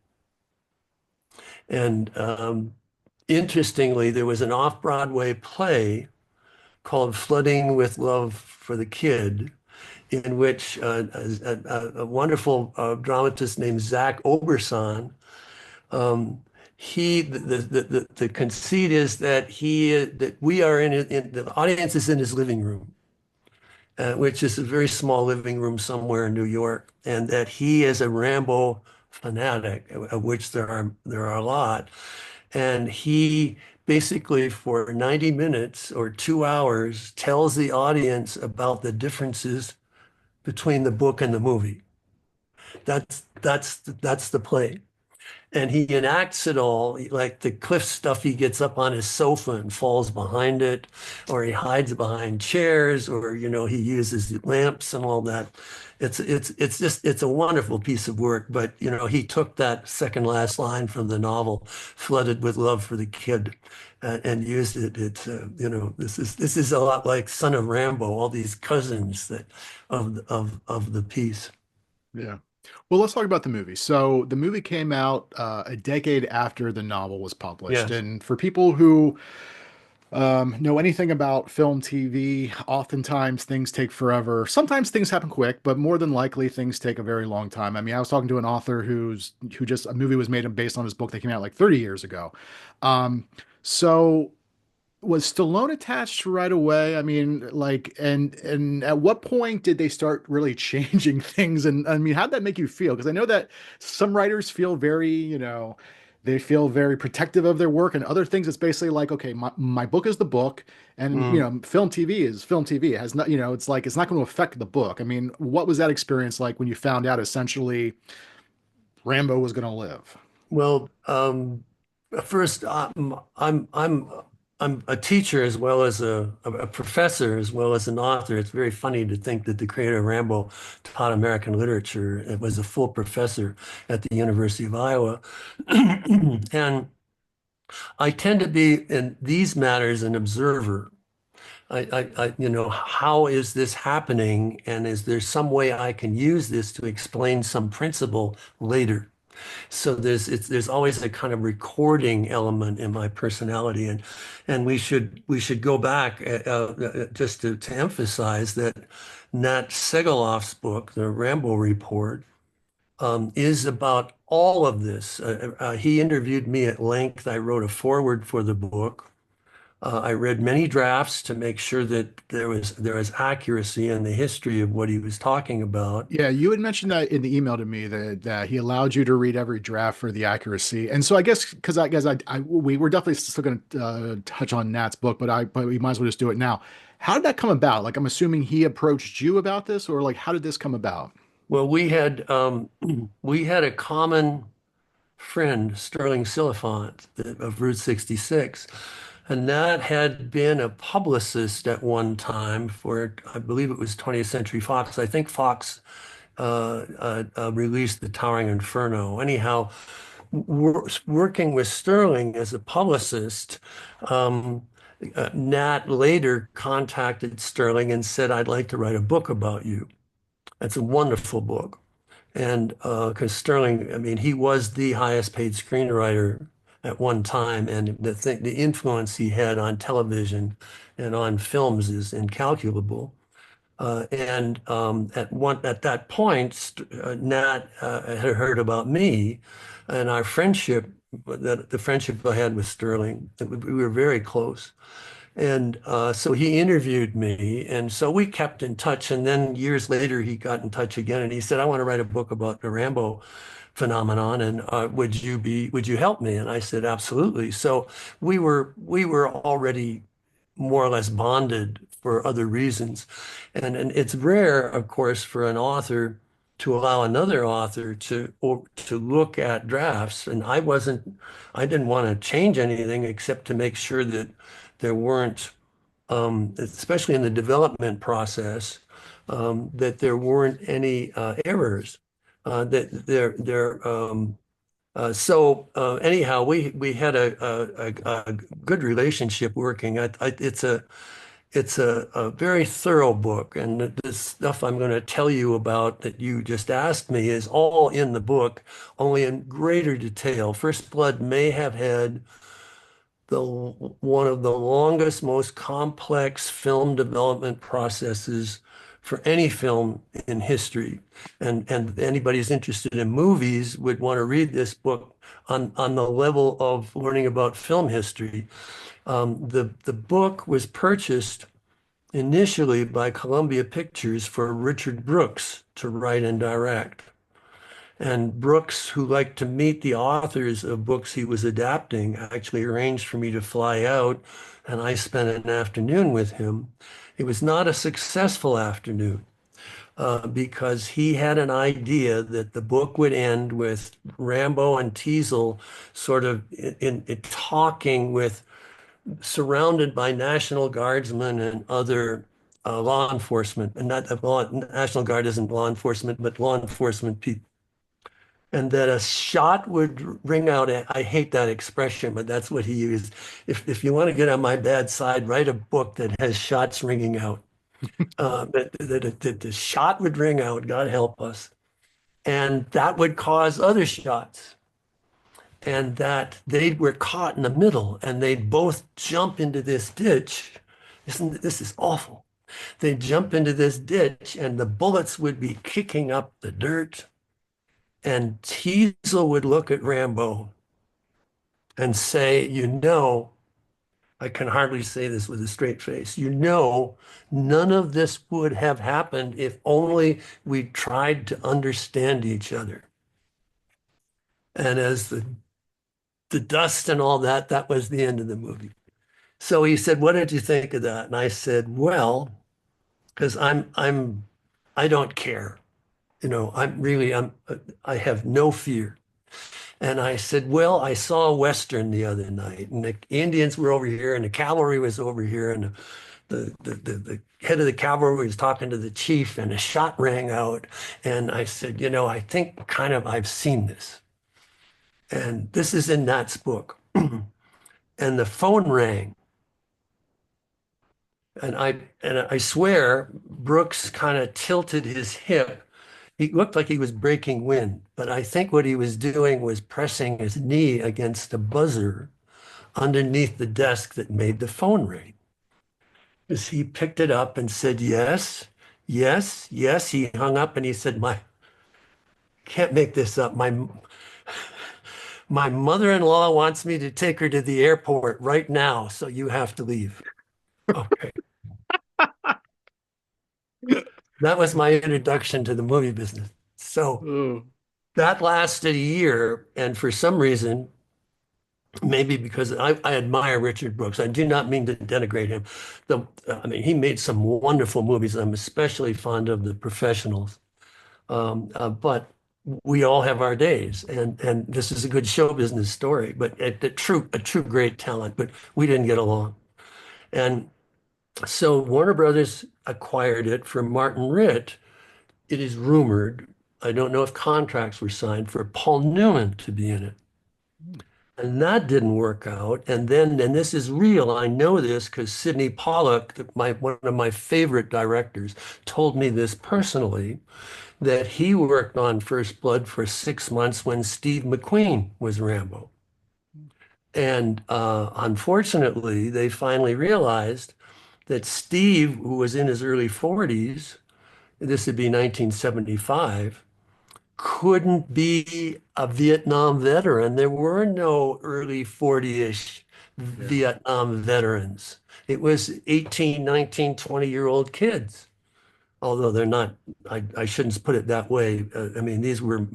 And interestingly, there was an off-Broadway play called Flooding with Love for the Kid, in which a wonderful dramatist named Zach Oberson, um, the conceit is that that we are in the audience is in his living room, which is a very small living room somewhere in New York, and that he is a Rambo fanatic, of which there are a lot, and he basically for 90 minutes or 2 hours tells the audience about the differences between the book and the movie. That's the play. And he enacts it all, like the Cliff stuff. He gets up on his sofa and falls behind it, or he hides behind chairs, or he uses lamps and all that. It's a wonderful piece of work. But he took that second last line from the novel, "Flooded with love for the kid," and used it. It's this is a lot like Son of Rambo, all these cousins that of the piece. Yeah. Well, let's talk about the movie. So the movie came out a decade after the novel was published. Yes. And for people who know anything about film, TV, oftentimes things take forever. Sometimes things happen quick, but more than likely things take a very long time. I mean, I was talking to an author who just a movie was made based on his book that came out like 30 years ago. So was Stallone attached right away? I mean, like, and at what point did they start really changing things? And I mean, how'd that make you feel? Because I know that some writers feel very, they feel very protective of their work, and other things it's basically like, okay, my book is the book, and Mm. film TV is film TV. It has not, it's like it's not going to affect the book. I mean, what was that experience like when you found out essentially Rambo was going to live? Well, first, I'm a teacher as well as a professor as well as an author. It's very funny to think that the creator of Rambo taught American literature. It was a full professor at the University of Iowa, and I tend to be in these matters an observer. How is this happening, and is there some way I can use this to explain some principle later? So there's always a kind of recording element in my personality, and we should go back just to emphasize that Nat Segalov's book, The Rambo Report, is about all of this. He interviewed me at length. I wrote a foreword for the book. I read many drafts to make sure that there was accuracy in the history of what he was talking about. Yeah, you had mentioned that in the email to me that he allowed you to read every draft for the accuracy. And so I guess because I guess we were definitely still going to touch on Nat's book, but we might as well just do it now. How did that come about? Like, I'm assuming he approached you about this, or like, how did this come about? Well, we had a common friend, Sterling Silliphant of Route 66, and that had been a publicist at one time for, I believe it was 20th Century Fox. I think Fox released The Towering Inferno. Anyhow, working with Sterling as a publicist, Nat later contacted Sterling and said, "I'd like to write a book about you." That's a wonderful book. And because Sterling, I mean, he was the highest paid screenwriter at one time, and the influence he had on television and on films is incalculable. And at that point, Nat had heard about me and our friendship, the friendship I had with Sterling. We were very close. And so he interviewed me, and so we kept in touch. And then years later, he got in touch again, and he said, "I want to write a book about the Rambo phenomenon, and would you help me?" And I said, "Absolutely." So we were already more or less bonded for other reasons, and it's rare, of course, for an author to allow another author to look at drafts. And I didn't want to change anything except to make sure that there weren't, especially in the development process, that there weren't any errors. That there Anyhow, we had a good relationship working. It's a very thorough book, and the stuff I'm going to tell you about that you just asked me is all in the book, only in greater detail. First Blood may have had one of the longest, most complex film development processes for any film in history. And anybody who's interested in movies would want to read this book on the level of learning about film history. The book was purchased initially by Columbia Pictures for Richard Brooks to write and direct. And Brooks, who liked to meet the authors of books he was adapting, actually arranged for me to fly out, and I spent an afternoon with him. It was not a successful afternoon because he had an idea that the book would end with Rambo and Teasel sort of in talking with, surrounded by National Guardsmen and other law enforcement, and not National Guard isn't law enforcement, but law enforcement people, and that a shot would ring out. I hate that expression, but that's what he used. If you want to get on my bad side, write a book that has shots ringing out. That the shot would ring out, God help us, and that would cause other shots, and that they were caught in the middle, and they'd both jump into this ditch. This is awful. They'd jump into this ditch, and the bullets would be kicking up the dirt. And Teasel would look at Rambo and say, I can hardly say this with a straight face, none of this would have happened if only we tried to understand each other. And as the dust and all that, that was the end of the movie. So he said, "What did you think of that?" And I said, "Well, because I don't care. I have no fear." And I said, "Well, I saw a Western the other night, and the Indians were over here, and the cavalry was over here, and the head of the cavalry was talking to the chief, and a shot rang out." And I said, "I think kind of I've seen this." And this is in Nat's book. And the phone rang. And I swear Brooks kind of tilted his hip. He looked like he was breaking wind, but I think what he was doing was pressing his knee against the buzzer underneath the desk that made the phone ring. As he picked it up and said, "Yes, yes, yes." He hung up and he said, Can't make this up. My mother-in-law wants me to take her to the airport right now, so you have to leave." Okay. That was my introduction to the movie business. So Oh, that lasted a year, and for some reason, maybe because I admire Richard Brooks. I do not mean to denigrate him. I mean, he made some wonderful movies. I'm especially fond of The Professionals. But we all have our days, and this is a good show business story, but a true great talent. But we didn't get along, and so Warner Brothers acquired it from Martin Ritt. It is rumored, I don't know if contracts were signed, for Paul Newman to be in it. And that didn't work out. And this is real, I know this because Sidney Pollack, one of my favorite directors, told me this personally, that he worked on First Blood for 6 months when Steve McQueen was Rambo. And unfortunately, they finally realized that Steve, who was in his early 40s, this would be 1975, couldn't be a Vietnam veteran. There were no early 40-ish Yeah. Vietnam veterans. It was 18, 19, 20-year-old kids, although they're not, I shouldn't put it that way. I mean, these were,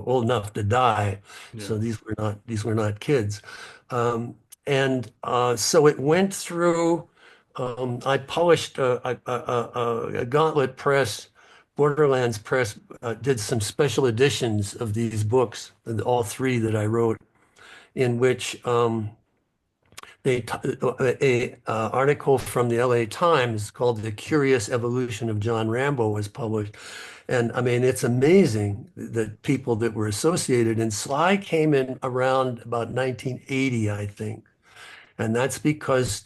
old enough to die. Yeah. So these were not kids. Um, and so it went through, I published a Gauntlet Press, Borderlands Press, did some special editions of these books, all three that I wrote, in which a article from the LA Times called "The Curious Evolution of John Rambo" was published. And I mean, it's amazing the people that were associated. And Sly came in around about 1980, I think. And that's because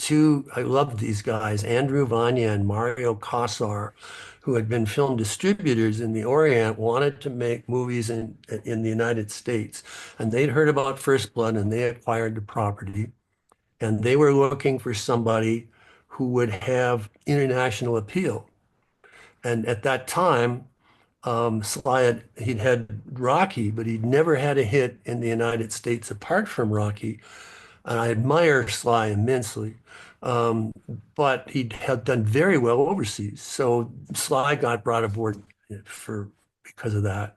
I loved these guys, Andrew Vanya and Mario Kassar, who had been film distributors in the Orient, wanted to make movies in the United States. And they'd heard about First Blood and they acquired the property. And they were looking for somebody who would have international appeal. And at that time, Sly he'd had Rocky, but he'd never had a hit in the United States apart from Rocky. And I admire Sly immensely. Um, but he had done very well overseas. So Sly got brought aboard for because of that.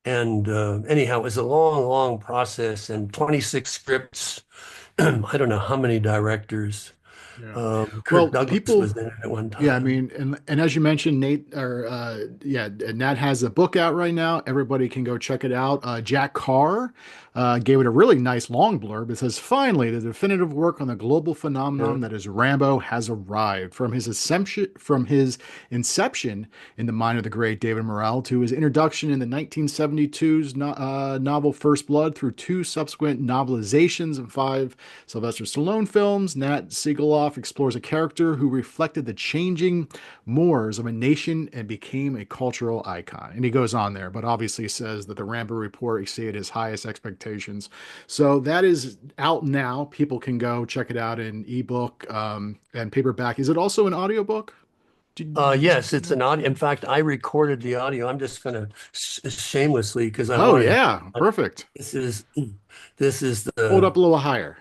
And anyhow, it was a long, long process and 26 scripts. I don't know how many directors. Yeah. Kirk Well, Douglas people, was in it at one yeah, I time. mean, and as you mentioned, Nat has a book out right now. Everybody can go check it out. Jack Carr gave it a really nice long blurb. It says, "Finally, the definitive work on the global Yeah, phenomenon that is Rambo has arrived. From his inception in the mind of the great David Morrell to his introduction in the 1972's novel First Blood, through two subsequent novelizations and five Sylvester Stallone films, Nat Segeloff explores a character who reflected the changing mores of a nation and became a cultural icon." And he goes on there, but obviously says that the Rambo report exceeded his highest expectations. So that is out now. People can go check it out in ebook and paperback. Is it also an audiobook? Did you yes, say it's that? an audio. In fact, I recorded the audio. I'm just going to shamelessly because I Oh, want to. yeah. Perfect. This is this is Hold the up a little higher.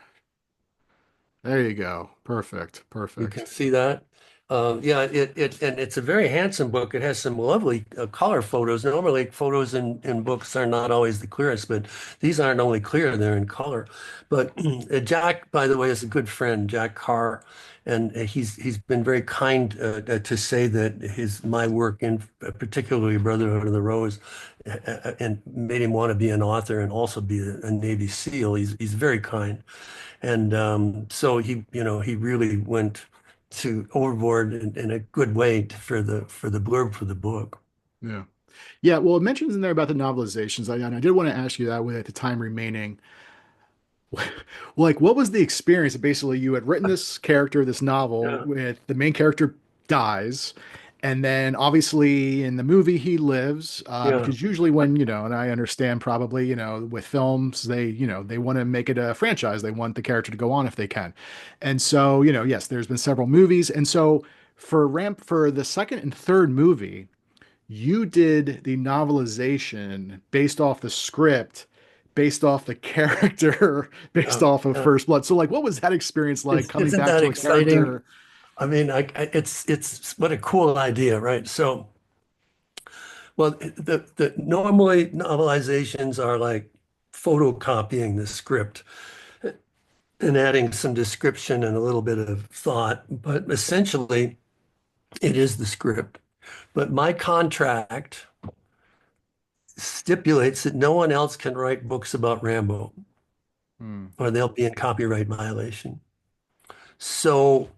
There you go. Perfect. You can Perfect. see that. Yeah, and it's a very handsome book. It has some lovely color photos. Normally, photos in books are not always the clearest, but these aren't only clear, they're in color. But Jack, by the way, is a good friend, Jack Carr, and he's been very kind to say that my work in particularly Brotherhood of the Rose and made him want to be an author and also be a Navy SEAL. He's very kind. And so he really went to overboard in a good way for the blurb for the book. Yeah. Yeah, well, it mentions in there about the novelizations. And I did want to ask you that with the time remaining. Like, what was the experience? Basically, you had written this character, this novel, Yeah, with the main character dies, and then obviously in the movie he lives, yeah. because usually when, and I understand probably, with films, they want to make it a franchise. They want the character to go on if they can. And so, yes, there's been several movies. And so for the second and third movie, you did the novelization based off the script, based off the character, based Yeah, off of yeah. First Blood. So, like, what was that experience like coming Isn't back that to a exciting? character? I mean, it's what a cool idea, right? So, well, the normally novelizations are like photocopying the script and adding some description and a little bit of thought, but essentially it is the script. But my contract stipulates that no one else can write books about Rambo Hmm. or they'll be in copyright violation. So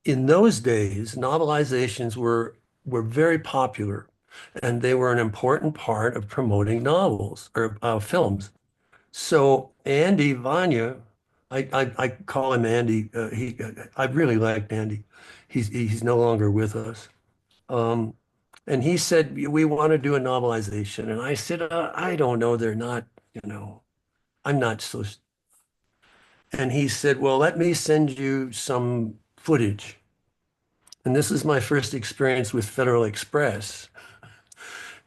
in those days, novelizations were very popular and they were an important part of promoting novels or films. So Andy Vanya, I call him Andy. I really liked Andy. He's no longer with us. Um, and he said, we want to do a novelization. And I said, I don't know. They're not, I'm not so. And he said, well, let me send you some footage. And this is my first experience with Federal Express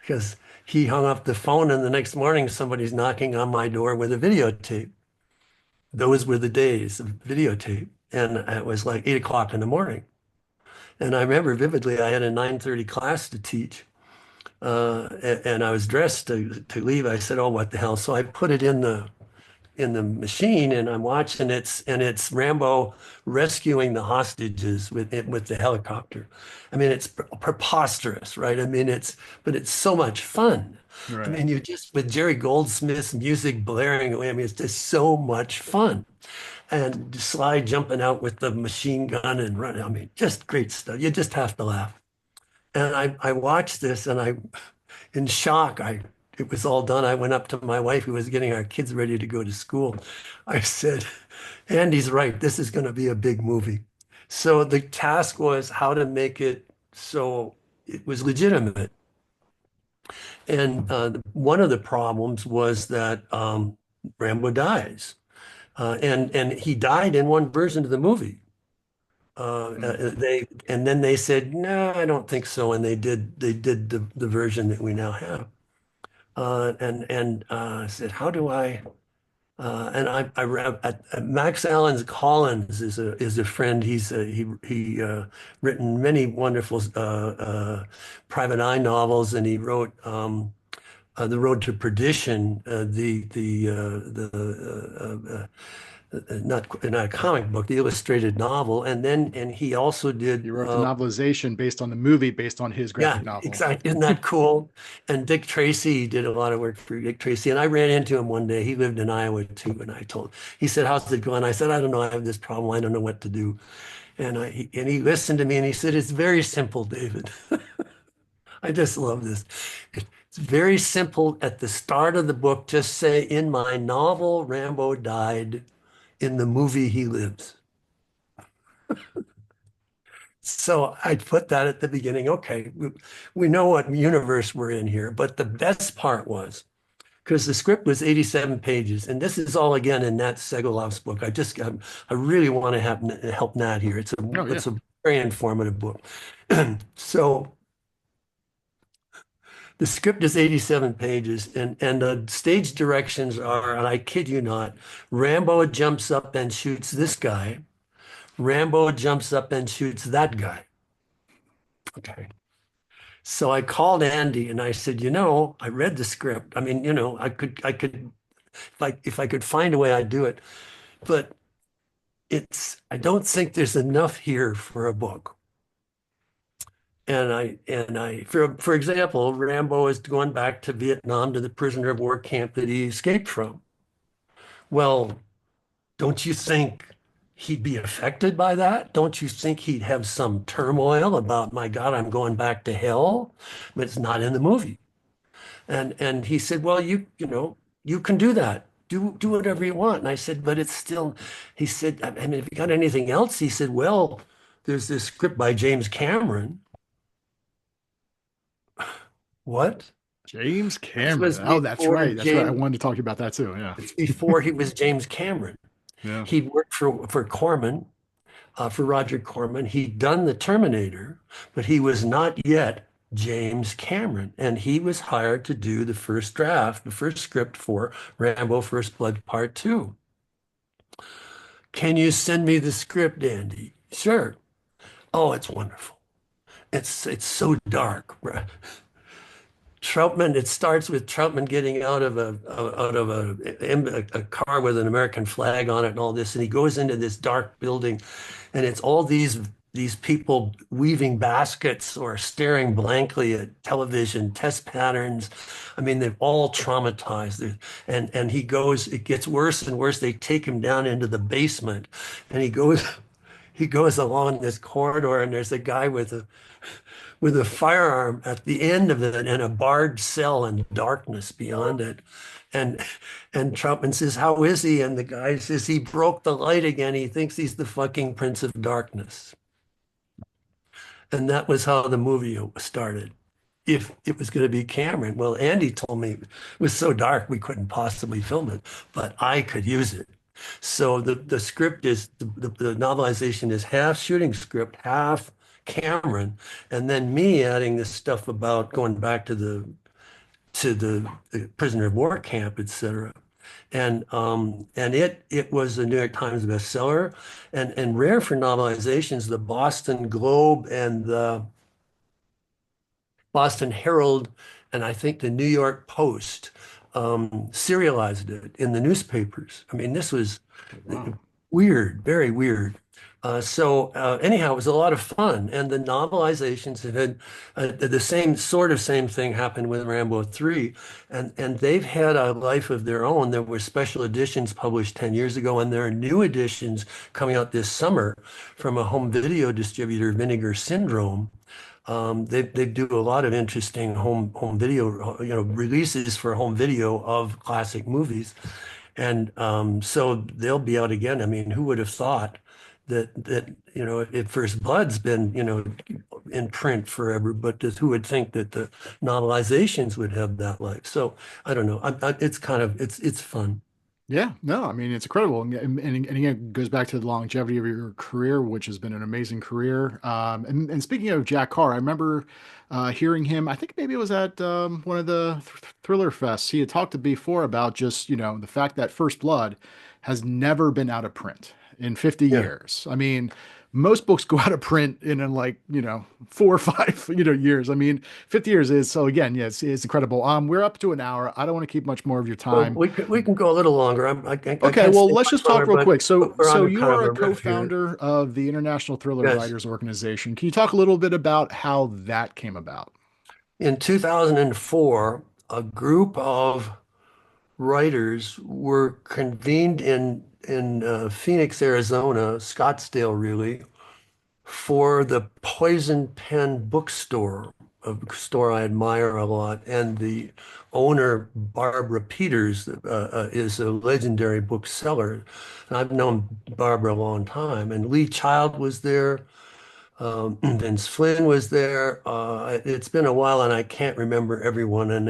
because he hung up the phone and the next morning somebody's knocking on my door with a videotape. those were the days of videotape. And it was like 8 o'clock in the morning. And I remember vividly, I had a 9:30 class to teach. And I was dressed to leave. I said, "Oh, what the hell?" So I put it in the machine, and I'm watching it, and it's Rambo rescuing the hostages with the helicopter. I mean, it's preposterous, right? I mean, but it's so much fun. I Right. mean, you just with Jerry Goldsmith's music blaring away. I mean, it's just so much fun. And Sly jumping out with the machine gun and running. I mean, just great stuff. You just have to laugh. And I watched this, and in shock, it was all done. I went up to my wife, who was getting our kids ready to go to school. I said, "Andy's right. This is going to be a big movie." So the task was how to make it so it was legitimate. And one of the problems was that Rambo dies, and he died in one version of the movie. Mm. And then they said, "No, I don't think so," and they did the version that we now have. And said, "How do I?" And I read Max Allan Collins is a friend. He written many wonderful private eye novels, and he wrote The Road to Perdition, not a comic book, the illustrated novel, and he also did You wrote the novelization based on the movie, based on his yeah, graphic novel. exactly. Isn't that cool? And Dick Tracy did a lot of work for Dick Tracy. And I ran into him one day. He lived in Iowa too. And he said, "How's it going?" I said, "I don't know. I have this problem. I don't know what to do." And he listened to me and he said, "It's very simple, David." I just love this. It's very simple. At the start of the book, just say, "In my novel, Rambo died. In the movie, he lives." So I'd put that at the beginning. Okay, we know what universe we're in here, but the best part was because the script was 87 pages, and this is all again in Nat Segalov's book. I really want to help Nat here. Oh yeah. It's a very informative book. So the script is 87 pages, and the stage directions are, and I kid you not, Rambo jumps up and shoots this guy. Rambo jumps up and shoots that guy. Okay. So I called Andy and I said, I read the script. I mean, if I could find a way, I'd do it. But I don't think there's enough here for a book. For example, Rambo is going back to Vietnam to the prisoner of war camp that he escaped from. Well, don't you think he'd be affected by that? Don't you think he'd have some turmoil about, my God, I'm going back to hell? But it's not in the movie. And he said, "Well, you can do that. Do whatever you want." And I said, "But it's still," he said, "I mean, if you got anything else?" He said, "Well, there's this script by James Cameron." What? James This Cameron. was Oh, that's before right. That's right. I James, wanted to talk to you about that too. Yeah. it's before he was James Cameron. Yeah. He'd worked for Corman, for Roger Corman. He'd done the Terminator, but he was not yet James Cameron. And he was hired to do the first draft, the first script for Rambo First Blood Part 2. "Can you send me the script, Andy?" "Sure." "Oh, it's wonderful. It's so dark." Troutman, it starts with Troutman getting out of a car with an American flag on it and all this, and he goes into this dark building, and it's all these people weaving baskets or staring blankly at television test patterns. I mean, they've all traumatized. And it gets worse and worse. They take him down into the basement, and he goes along this corridor, and there's a guy with a firearm at the end of it and a barred cell and darkness beyond it. And and Troutman says, "How is he?" And the guy says, "He broke the light again. He thinks he's the fucking Prince of Darkness." And that was how the movie started. If it was going to be Cameron, well, Andy told me it was so dark we couldn't possibly film it, but I could use it. So the script is the novelization is half shooting script, half Cameron, and then me adding this stuff about going back to the prisoner of war camp, etc. And it was a New York Times bestseller, and rare for novelizations, the Boston Globe and the Boston Herald, and I think the New York Post serialized it in the newspapers. I mean, this was Wow. weird, very weird. Anyhow, it was a lot of fun, and the novelizations have had the same thing happened with Rambo 3, and they've had a life of their own. There were special editions published 10 years ago, and there are new editions coming out this summer from a home video distributor, Vinegar Syndrome. They do a lot of interesting home video, releases for home video of classic movies, and so they'll be out again. I mean, who would have thought that if First Blood's been in print forever, but who would think that the novelizations would have that life? So I don't know. It's kind of it's fun. Yeah, no, I mean it's incredible, and again, it goes back to the longevity of your career, which has been an amazing career. And speaking of Jack Carr, I remember hearing him. I think maybe it was at one of the Thriller Fests. He had talked before about just the fact that First Blood has never been out of print in 50 Yeah. years. I mean, most books go out of print in like 4 or 5 years. I mean, 50 years is so again, yes, it's incredible. We're up to an hour. I don't want to keep much more of your Well, time. we can go a little longer. I Okay, can't well, stay let's much just talk longer, real quick. but So, we're so on a you kind of are a a riff here. co-founder of the International Thriller Yes. Writers Organization. Can you talk a little bit about how that came about? In 2004, a group of writers were convened in Phoenix, Arizona, Scottsdale, really, for the Poison Pen bookstore, a store I admire a lot, and the owner, Barbara Peters, is a legendary bookseller. And I've known Barbara a long time, and Lee Child was there. Vince Flynn was there. It's been a while, and I can't remember everyone. And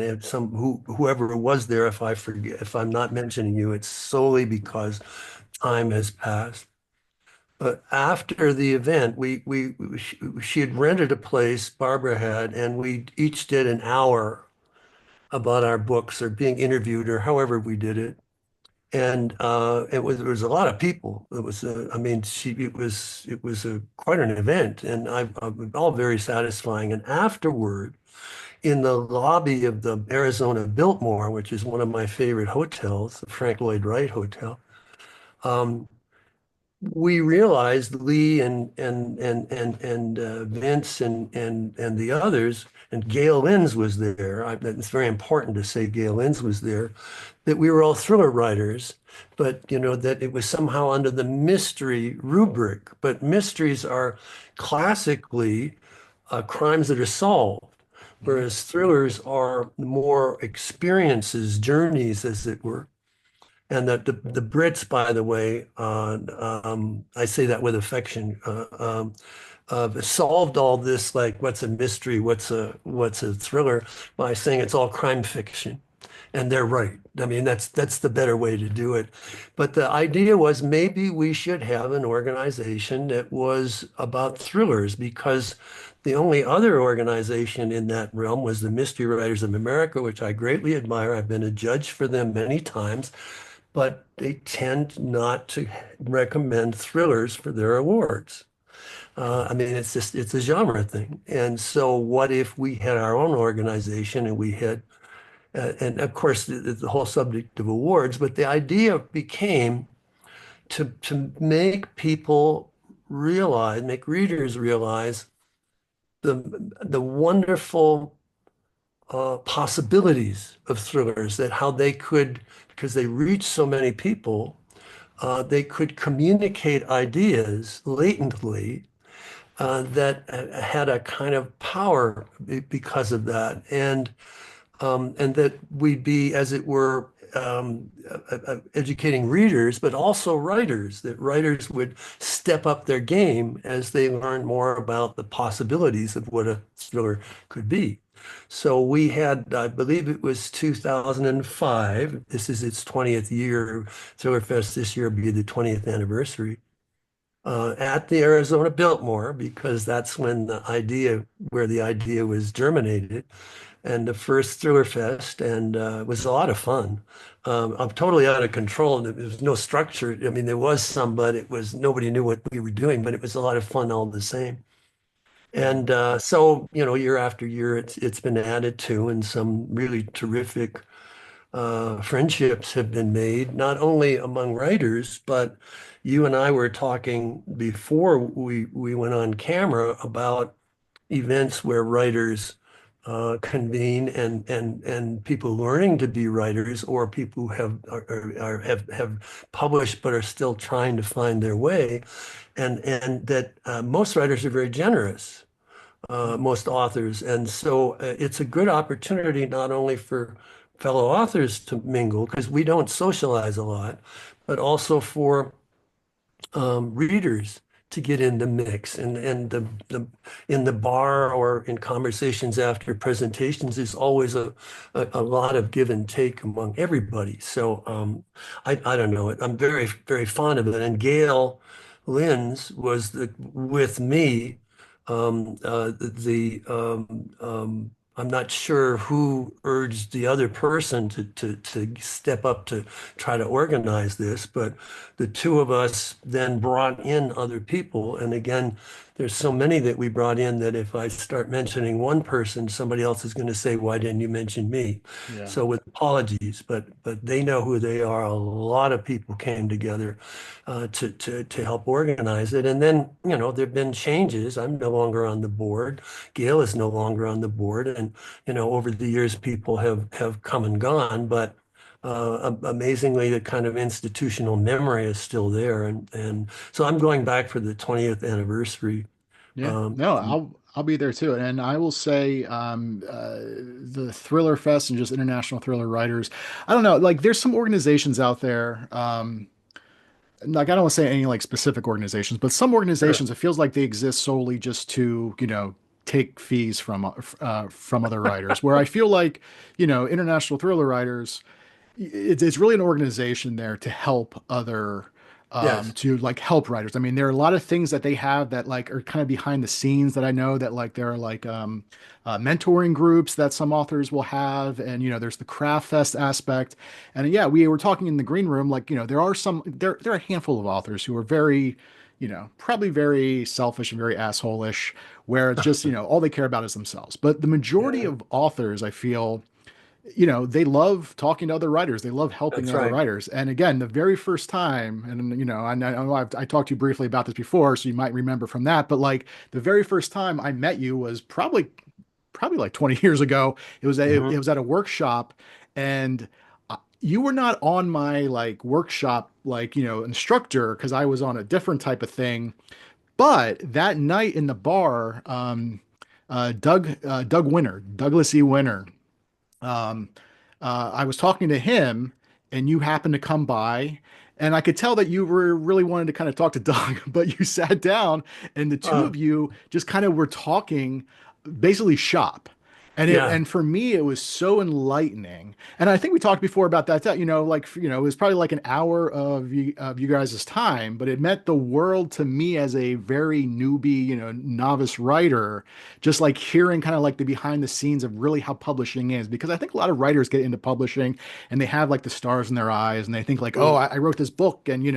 whoever was there, if I forget, if I'm not mentioning you, it's solely because time has passed. But after the event, she had rented a place, Barbara had, and we each did an hour about our books or being interviewed or however we did it. And there was a lot of people. I mean, it was quite an event, and all very satisfying. And afterward, in the lobby of the Arizona Biltmore, which is one of my favorite hotels, the Frank Lloyd Wright Hotel, um, we realized Lee and Vince and the others, and Gail Lynns was there. It's very important to say Gail Lynns was there, that we were all thriller writers, but that it was somehow under the mystery rubric. But mysteries are classically crimes that are solved, Mhm. whereas thrillers are more experiences, journeys, as it were. And the Brits, by the way, I say that with affection, solved all this, like what's a mystery, what's a thriller, by saying it's all crime fiction. And they're right. I mean, that's the better way to do it. But the idea was maybe we should have an organization that was about thrillers, because the only other organization in that realm was the Mystery Writers of America, which I greatly admire. I've been a judge for them many times, but they tend not to recommend thrillers for their awards. I mean, it's a genre thing. And so what if we had our own organization and we had and of course, the whole subject of awards, but the idea became to make people realize, make readers realize the wonderful possibilities of thrillers, that how they could, because they reach so many people, they could communicate ideas latently that had a kind of power because of that. And that we'd be, as it were, educating readers, but also writers, that writers would step up their game as they learn more about the possibilities of what a thriller could be. So we had, I believe it was 2005. This is its 20th year. Thriller Fest this year will be the 20th anniversary. At the Arizona Biltmore, because that's where the idea was germinated. and the first Thriller Fest, and it was a lot of fun. I'm totally out of control, and there was no structure. I mean, there was some, but it was nobody knew what we were doing, but it was a lot of fun all the same. Yeah. And so, year after year, it's been added to, and some really terrific friendships have been made, not only among writers, but you and I were talking before we went on camera about events where writers convene and people learning to be writers or people who have published but are still trying to find their way, and that most writers are very generous, most authors. And so it's a good opportunity not only for fellow authors to mingle, because we don't socialize a lot, but also for readers to get in the mix. And in the bar or in conversations after presentations is always a lot of give and take among everybody. So I don't know. I'm very, very fond of it. And Gail Lynn's was with me I'm not sure who urged the other person to step up to try to organize this, but the two of us then brought in other people. And again, there's so many that we brought in that if I start mentioning one person, somebody else is going to say, "Why didn't you mention me?" Yeah. So with apologies, but they know who they are. A lot of people came together to help organize it. And then, there have been changes. I'm no longer on the board. Gail is no longer on the board. And, over the years, people have come and gone. But amazingly, the kind of institutional memory is still there. And so I'm going back for the 20th anniversary. Yeah. Um, No, I'll be there too. And I will say the Thriller Fest and just international thriller writers. I don't know, like there's some organizations out there. Like I don't want to say any like specific organizations, but some sure. organizations it feels like they exist solely just to, take fees from other writers. Where I feel like, international thriller writers it's really an organization there to help other Yes. to like help writers. I mean, there are a lot of things that they have that like are kind of behind the scenes that I know that like there are like mentoring groups that some authors will have, and there's the craft fest aspect. And yeah, we were talking in the green room, like there are a handful of authors who are very probably very selfish and very assholish, where it's just all they care about is themselves. But the majority Yeah, of authors, I feel they love talking to other writers. They love helping that's other right. writers. And again, the very first time, and I know I talked to you briefly about this before, so you might remember from that. But like the very first time I met you was probably like 20 years ago. It Hmm. was at a workshop, and you were not on my like workshop like instructor because I was on a different type of thing. But that night in the bar, Doug Winter, Douglas E. Winter. Um, I was talking to him, and you happened to come by, and I could tell that you were really wanting to kind of talk to Doug, but you sat down, and the two of Oh, you just kind of were talking, basically shop. yeah. And for me it was so enlightening. And I think we talked before about that, like it was probably like an hour of you guys' time, but it meant the world to me as a very newbie, novice writer, just like hearing kind of like the behind the scenes of really how publishing is, because I think a lot of writers get into publishing and they have like the stars in their eyes and they think like, oh, Mm. I wrote this book and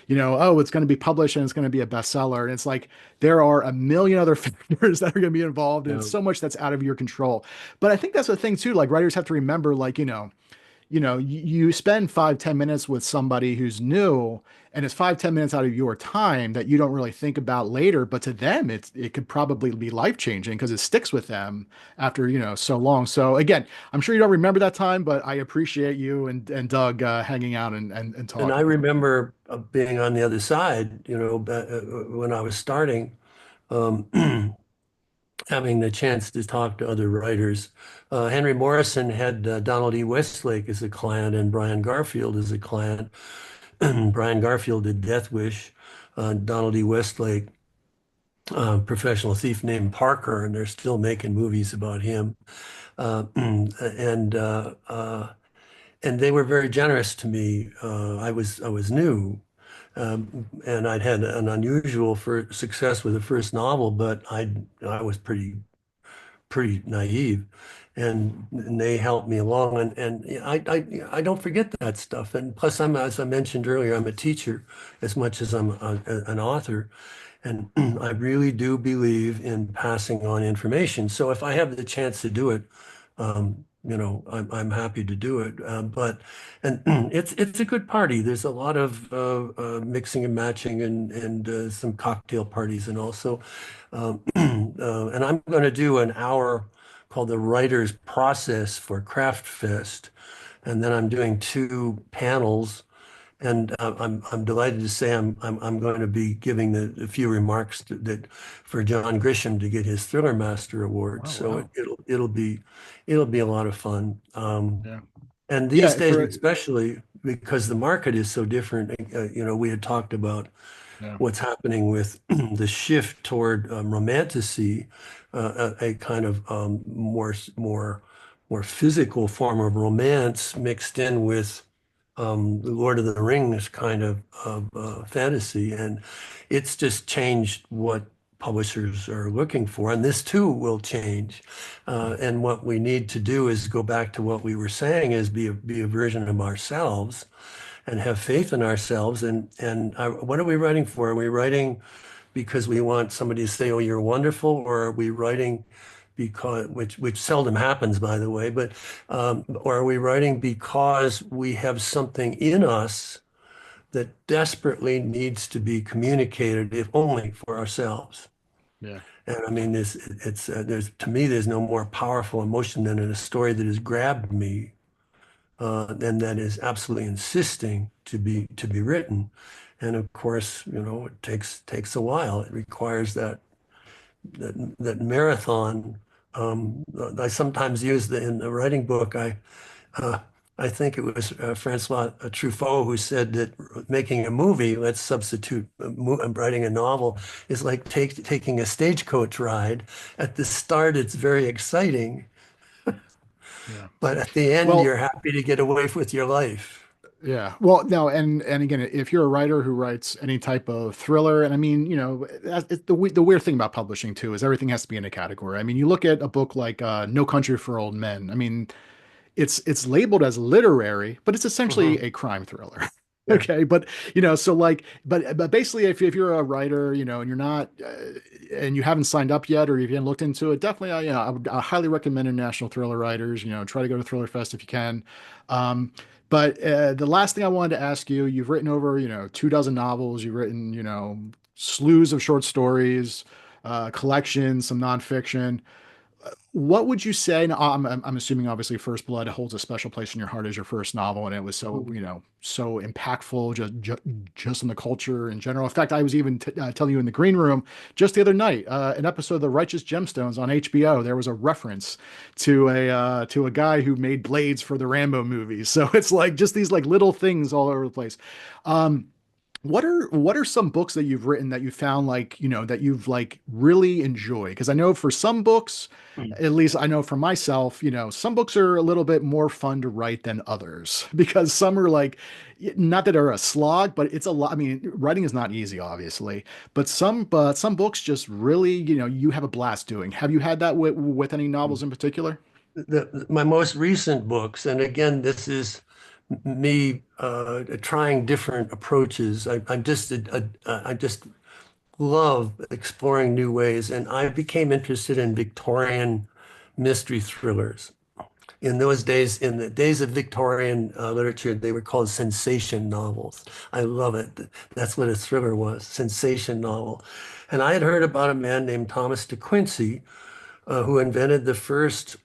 oh, it's going to be published and it's going to be a bestseller. And it's like there are a million other factors that are going to be involved and Yeah. so much that's out of your control. But I think that's the thing too. Like writers have to remember, like, you spend 5, 10 minutes with somebody who's new, and it's 5, 10 minutes out of your time that you don't really think about later. But to them, it could probably be life changing because it sticks with them after so long. So again, I'm sure you don't remember that time, but I appreciate you and Doug hanging out and And I talking. remember being on the other side, when I was starting, um, having the chance to talk to other writers. Henry Morrison had Donald E. Westlake as a client and Brian Garfield as a client. Brian Garfield did Death Wish. Donald E. Westlake, professional thief named Parker, and they're still making movies about him. And and they were very generous to me. I was new, and I'd had an unusual for success with the first novel, but I was pretty pretty naive, and they helped me along. And I don't forget that stuff. And plus, as I mentioned earlier, I'm a teacher as much as I'm an author. And I really do believe in passing on information. So if I have the chance to do it, I'm happy to do it. And it's a good party. There's a lot of mixing and matching and some cocktail parties and also, and I'm going to do an hour called the Writer's Process for Craft Fest, and then I'm doing two panels. And I'm delighted to say I'm going to be giving a few remarks that for John Grisham to get his Thriller Master Award. Oh, So wow. it'll be a lot of fun. Yeah. And these Yeah, days, for especially because the market is so different, we had talked about yeah. what's happening with the shift toward romanticy, a kind of more physical form of romance mixed in with the Lord of the Rings kind of fantasy, and it's just changed what publishers are looking for, and this too will change. And what we need to do is go back to what we were saying: is be a version of ourselves, and have faith in ourselves. And what are we writing for? Are we writing because we want somebody to say, "Oh, you're wonderful," or are we writing because which seldom happens, by the way, but or are we writing because we have something in us that desperately needs to be communicated, if only for ourselves? Yeah. And I mean, there's to me, there's no more powerful emotion than in a story that has grabbed me, and that is absolutely insisting to be written. And of course, it takes a while. It requires that marathon. I sometimes use in the writing book. Uh, I think it was Francois Truffaut who said that making a movie, let's substitute writing a novel, is like taking a stagecoach ride. At the start, it's very exciting, Yeah. but at the end, Well, you're happy to get away with your life. yeah. Well, no, and again, if you're a writer who writes any type of thriller, and I mean, the weird thing about publishing too is everything has to be in a category. I mean, you look at a book like No Country for Old Men. I mean, it's labeled as literary, but it's essentially Hmm. a crime thriller. Yeah. Okay, but so like, but basically, if you're a writer, and you're not, and you haven't signed up yet, or if you haven't looked into it, definitely, I highly recommend International Thriller Writers. Try to go to Thriller Fest if you can. Um, but the last thing I wanted to ask you, you've written over, 2 dozen novels, you've written, slews of short stories, collections, some nonfiction. What would you say? Now, I'm assuming obviously First Blood holds a special place in your heart as your first novel, and it was so so impactful just in the culture in general. In fact, I was even telling you in the green room just the other night, an episode of The Righteous Gemstones on HBO. There was a reference to a guy who made blades for the Rambo movies. So it's like just these like little things all over the place. Um, what are some books that you've written that you found like, that you've like really enjoyed? Because I know for some books, at least I know for myself, some books are a little bit more fun to write than others because some are like, not that are a slog, but it's a lot. I mean, writing is not easy, obviously, but some books just really, you have a blast doing. Have you had that with any novels in particular? My most recent books, and again, this is me trying different approaches. I just love exploring new ways, and I became interested in Victorian mystery thrillers. In those days, in the days of Victorian literature, they were called sensation novels. I love it. That's what a thriller was, sensation novel. And I had heard about a man named Thomas de Quincey, who invented the first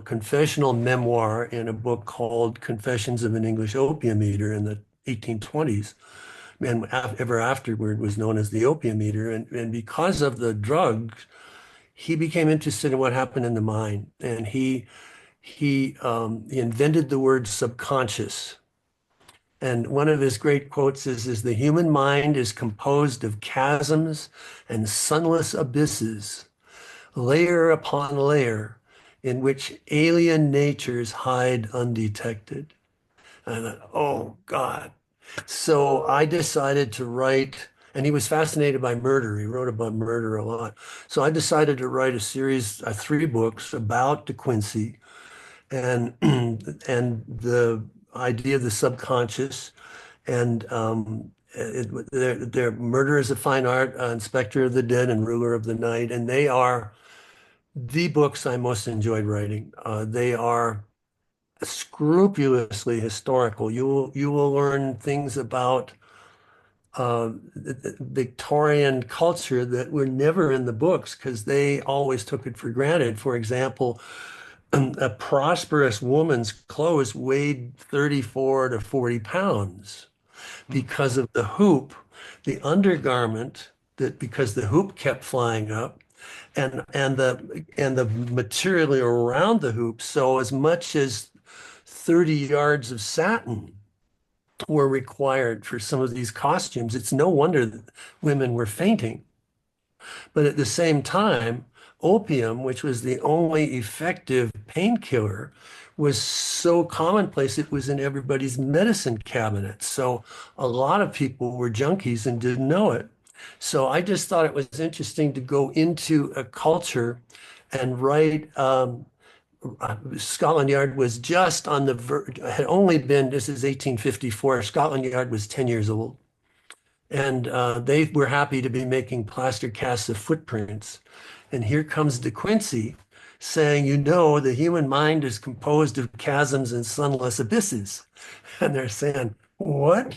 confessional memoir in a book called Confessions of an English Opium Eater in the 1820s. And ever afterward was known as the Opium Eater. And because of the drugs, he became interested in what happened in the mind. And he invented the word subconscious. And one of his great quotes is the human mind is composed of chasms and sunless abysses, layer upon layer, in which alien natures hide undetected. And I thought, oh God. So I decided to write And he was fascinated by murder. He wrote about murder a lot. So I decided to write a series, 3 books about De Quincey and and the idea of the subconscious and their Murder is a Fine Art, Inspector of the Dead, and Ruler of the Night, and they are the books I most enjoyed writing. They are scrupulously historical. You will learn things about the Victorian culture that were never in the books because they always took it for granted. For example, a prosperous woman's clothes weighed 34 to 40 pounds Hmm. because of the hoop, the undergarment that because the hoop kept flying up and the material around the hoop. So as much as 30 yards of satin were required for some of these costumes. It's no wonder that women were fainting. But at the same time, opium, which was the only effective painkiller, was so commonplace it was in everybody's medicine cabinet. So a lot of people were junkies and didn't know it. So I just thought it was interesting to go into a culture and write. Scotland Yard was just on the verge, had only been, this is 1854, Scotland Yard was 10 years old. And they were happy to be making plaster casts of footprints. And here comes De Quincey saying, the human mind is composed of chasms and sunless abysses. And they're saying, what?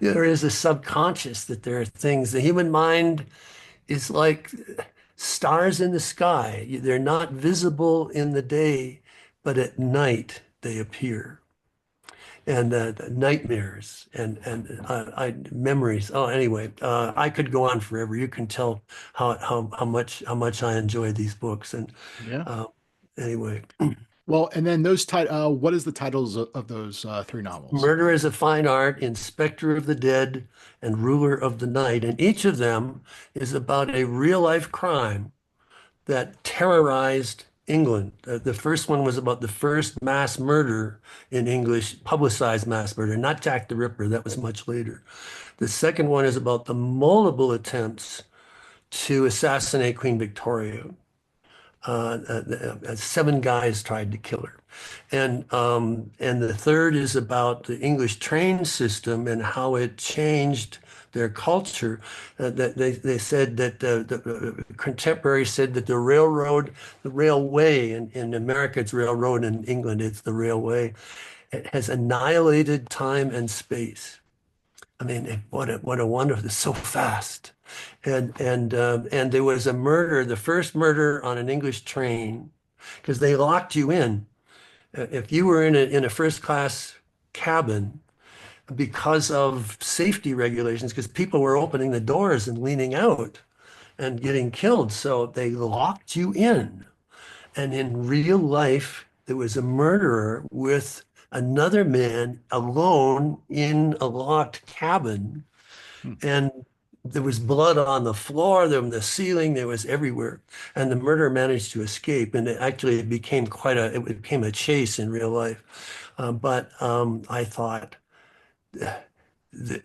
There is a subconscious that there are things. The human mind is like stars in the sky. They're not visible in the day, but at night they appear. And nightmares and memories. Oh, anyway, I could go on forever. You can tell how much I enjoy these books. And Yeah. uh, anyway, Well, and then what is the titles of those three novels? Murder is a Fine Art, Inspector of the Dead, and Ruler of the Night. And each of them is about a real life crime that terrorized England. The first one was about the first mass murder in English, publicized mass murder, not Jack the Ripper, that was much later. The second one is about the multiple attempts to assassinate Queen Victoria. 7 guys tried to kill her. And the third is about the English train system and how it changed their culture. That they said that the contemporaries said that the railway in America it's railroad, in England it's the railway. It has annihilated time and space. I mean, what a wonderful, it's so fast. And there was a murder, the first murder on an English train, because they locked you in. If you were in a first class cabin, because of safety regulations, because people were opening the doors and leaning out and getting killed, so they locked you in. And in real life, there was a murderer with another man alone in a locked cabin, Hmm. and there was blood on the floor, there on the ceiling, there was everywhere. And the murderer managed to escape. And it became a chase in real life. But I thought, th-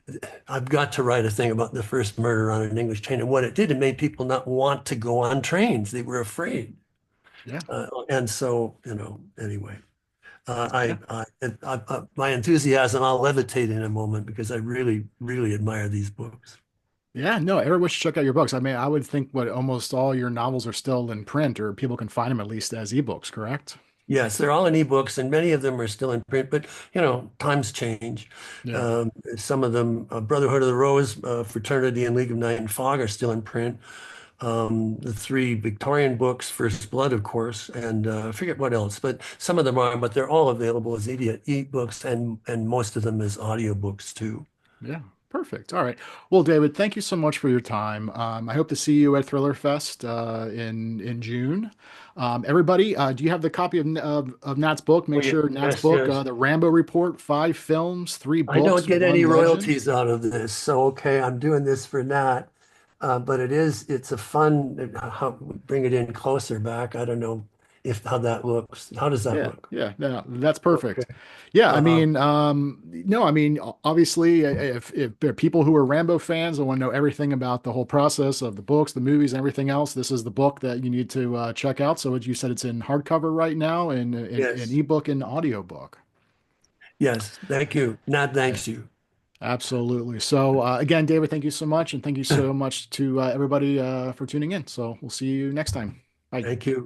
I've got to write a thing about the first murder on an English train. And what it did, it made people not want to go on trains. They were afraid. Yeah. And so, anyway. Yeah. My enthusiasm, I'll levitate in a moment because I really, really admire these books. Yeah, no, everyone should check out your books. I mean, I would think what almost all your novels are still in print, or people can find them at least as ebooks, correct? Yes, they're all in ebooks, and many of them are still in print. But times change. Yeah. Some of them, Brotherhood of the Rose, Fraternity, and League of Night and Fog, are still in print. The 3 Victorian books, First Blood, of course, and I forget what else, but some of them are. But they're all available as ebooks, and most of them as audiobooks too. Yeah. Perfect. All right. Well, David, thank you so much for your time. I hope to see you at Thriller Fest in June. Everybody, do you have the copy of Nat's book? Oh, Make sure Nat's yes, book, yes. The Rambo Report, 5 films, three I don't books, get any one legend. royalties out of this, so okay, I'm doing this for Nat. But it's a fun, bring it in closer back. I don't know. if how that looks. How does that Yeah, look? yeah, no, that's Okay. perfect. Yeah, I Uh-huh. mean, no, I mean, obviously, if there are people who are Rambo fans and want to know everything about the whole process of the books, the movies, and everything else, this is the book that you need to check out. So, as you said, it's in hardcover right now, and in Yes. ebook and audiobook. Yes. Thank you. Not Yeah, thanks you. absolutely. So, again, David, thank you so much, and thank you so much to everybody for tuning in. So, we'll see you next time. Bye. Thank you.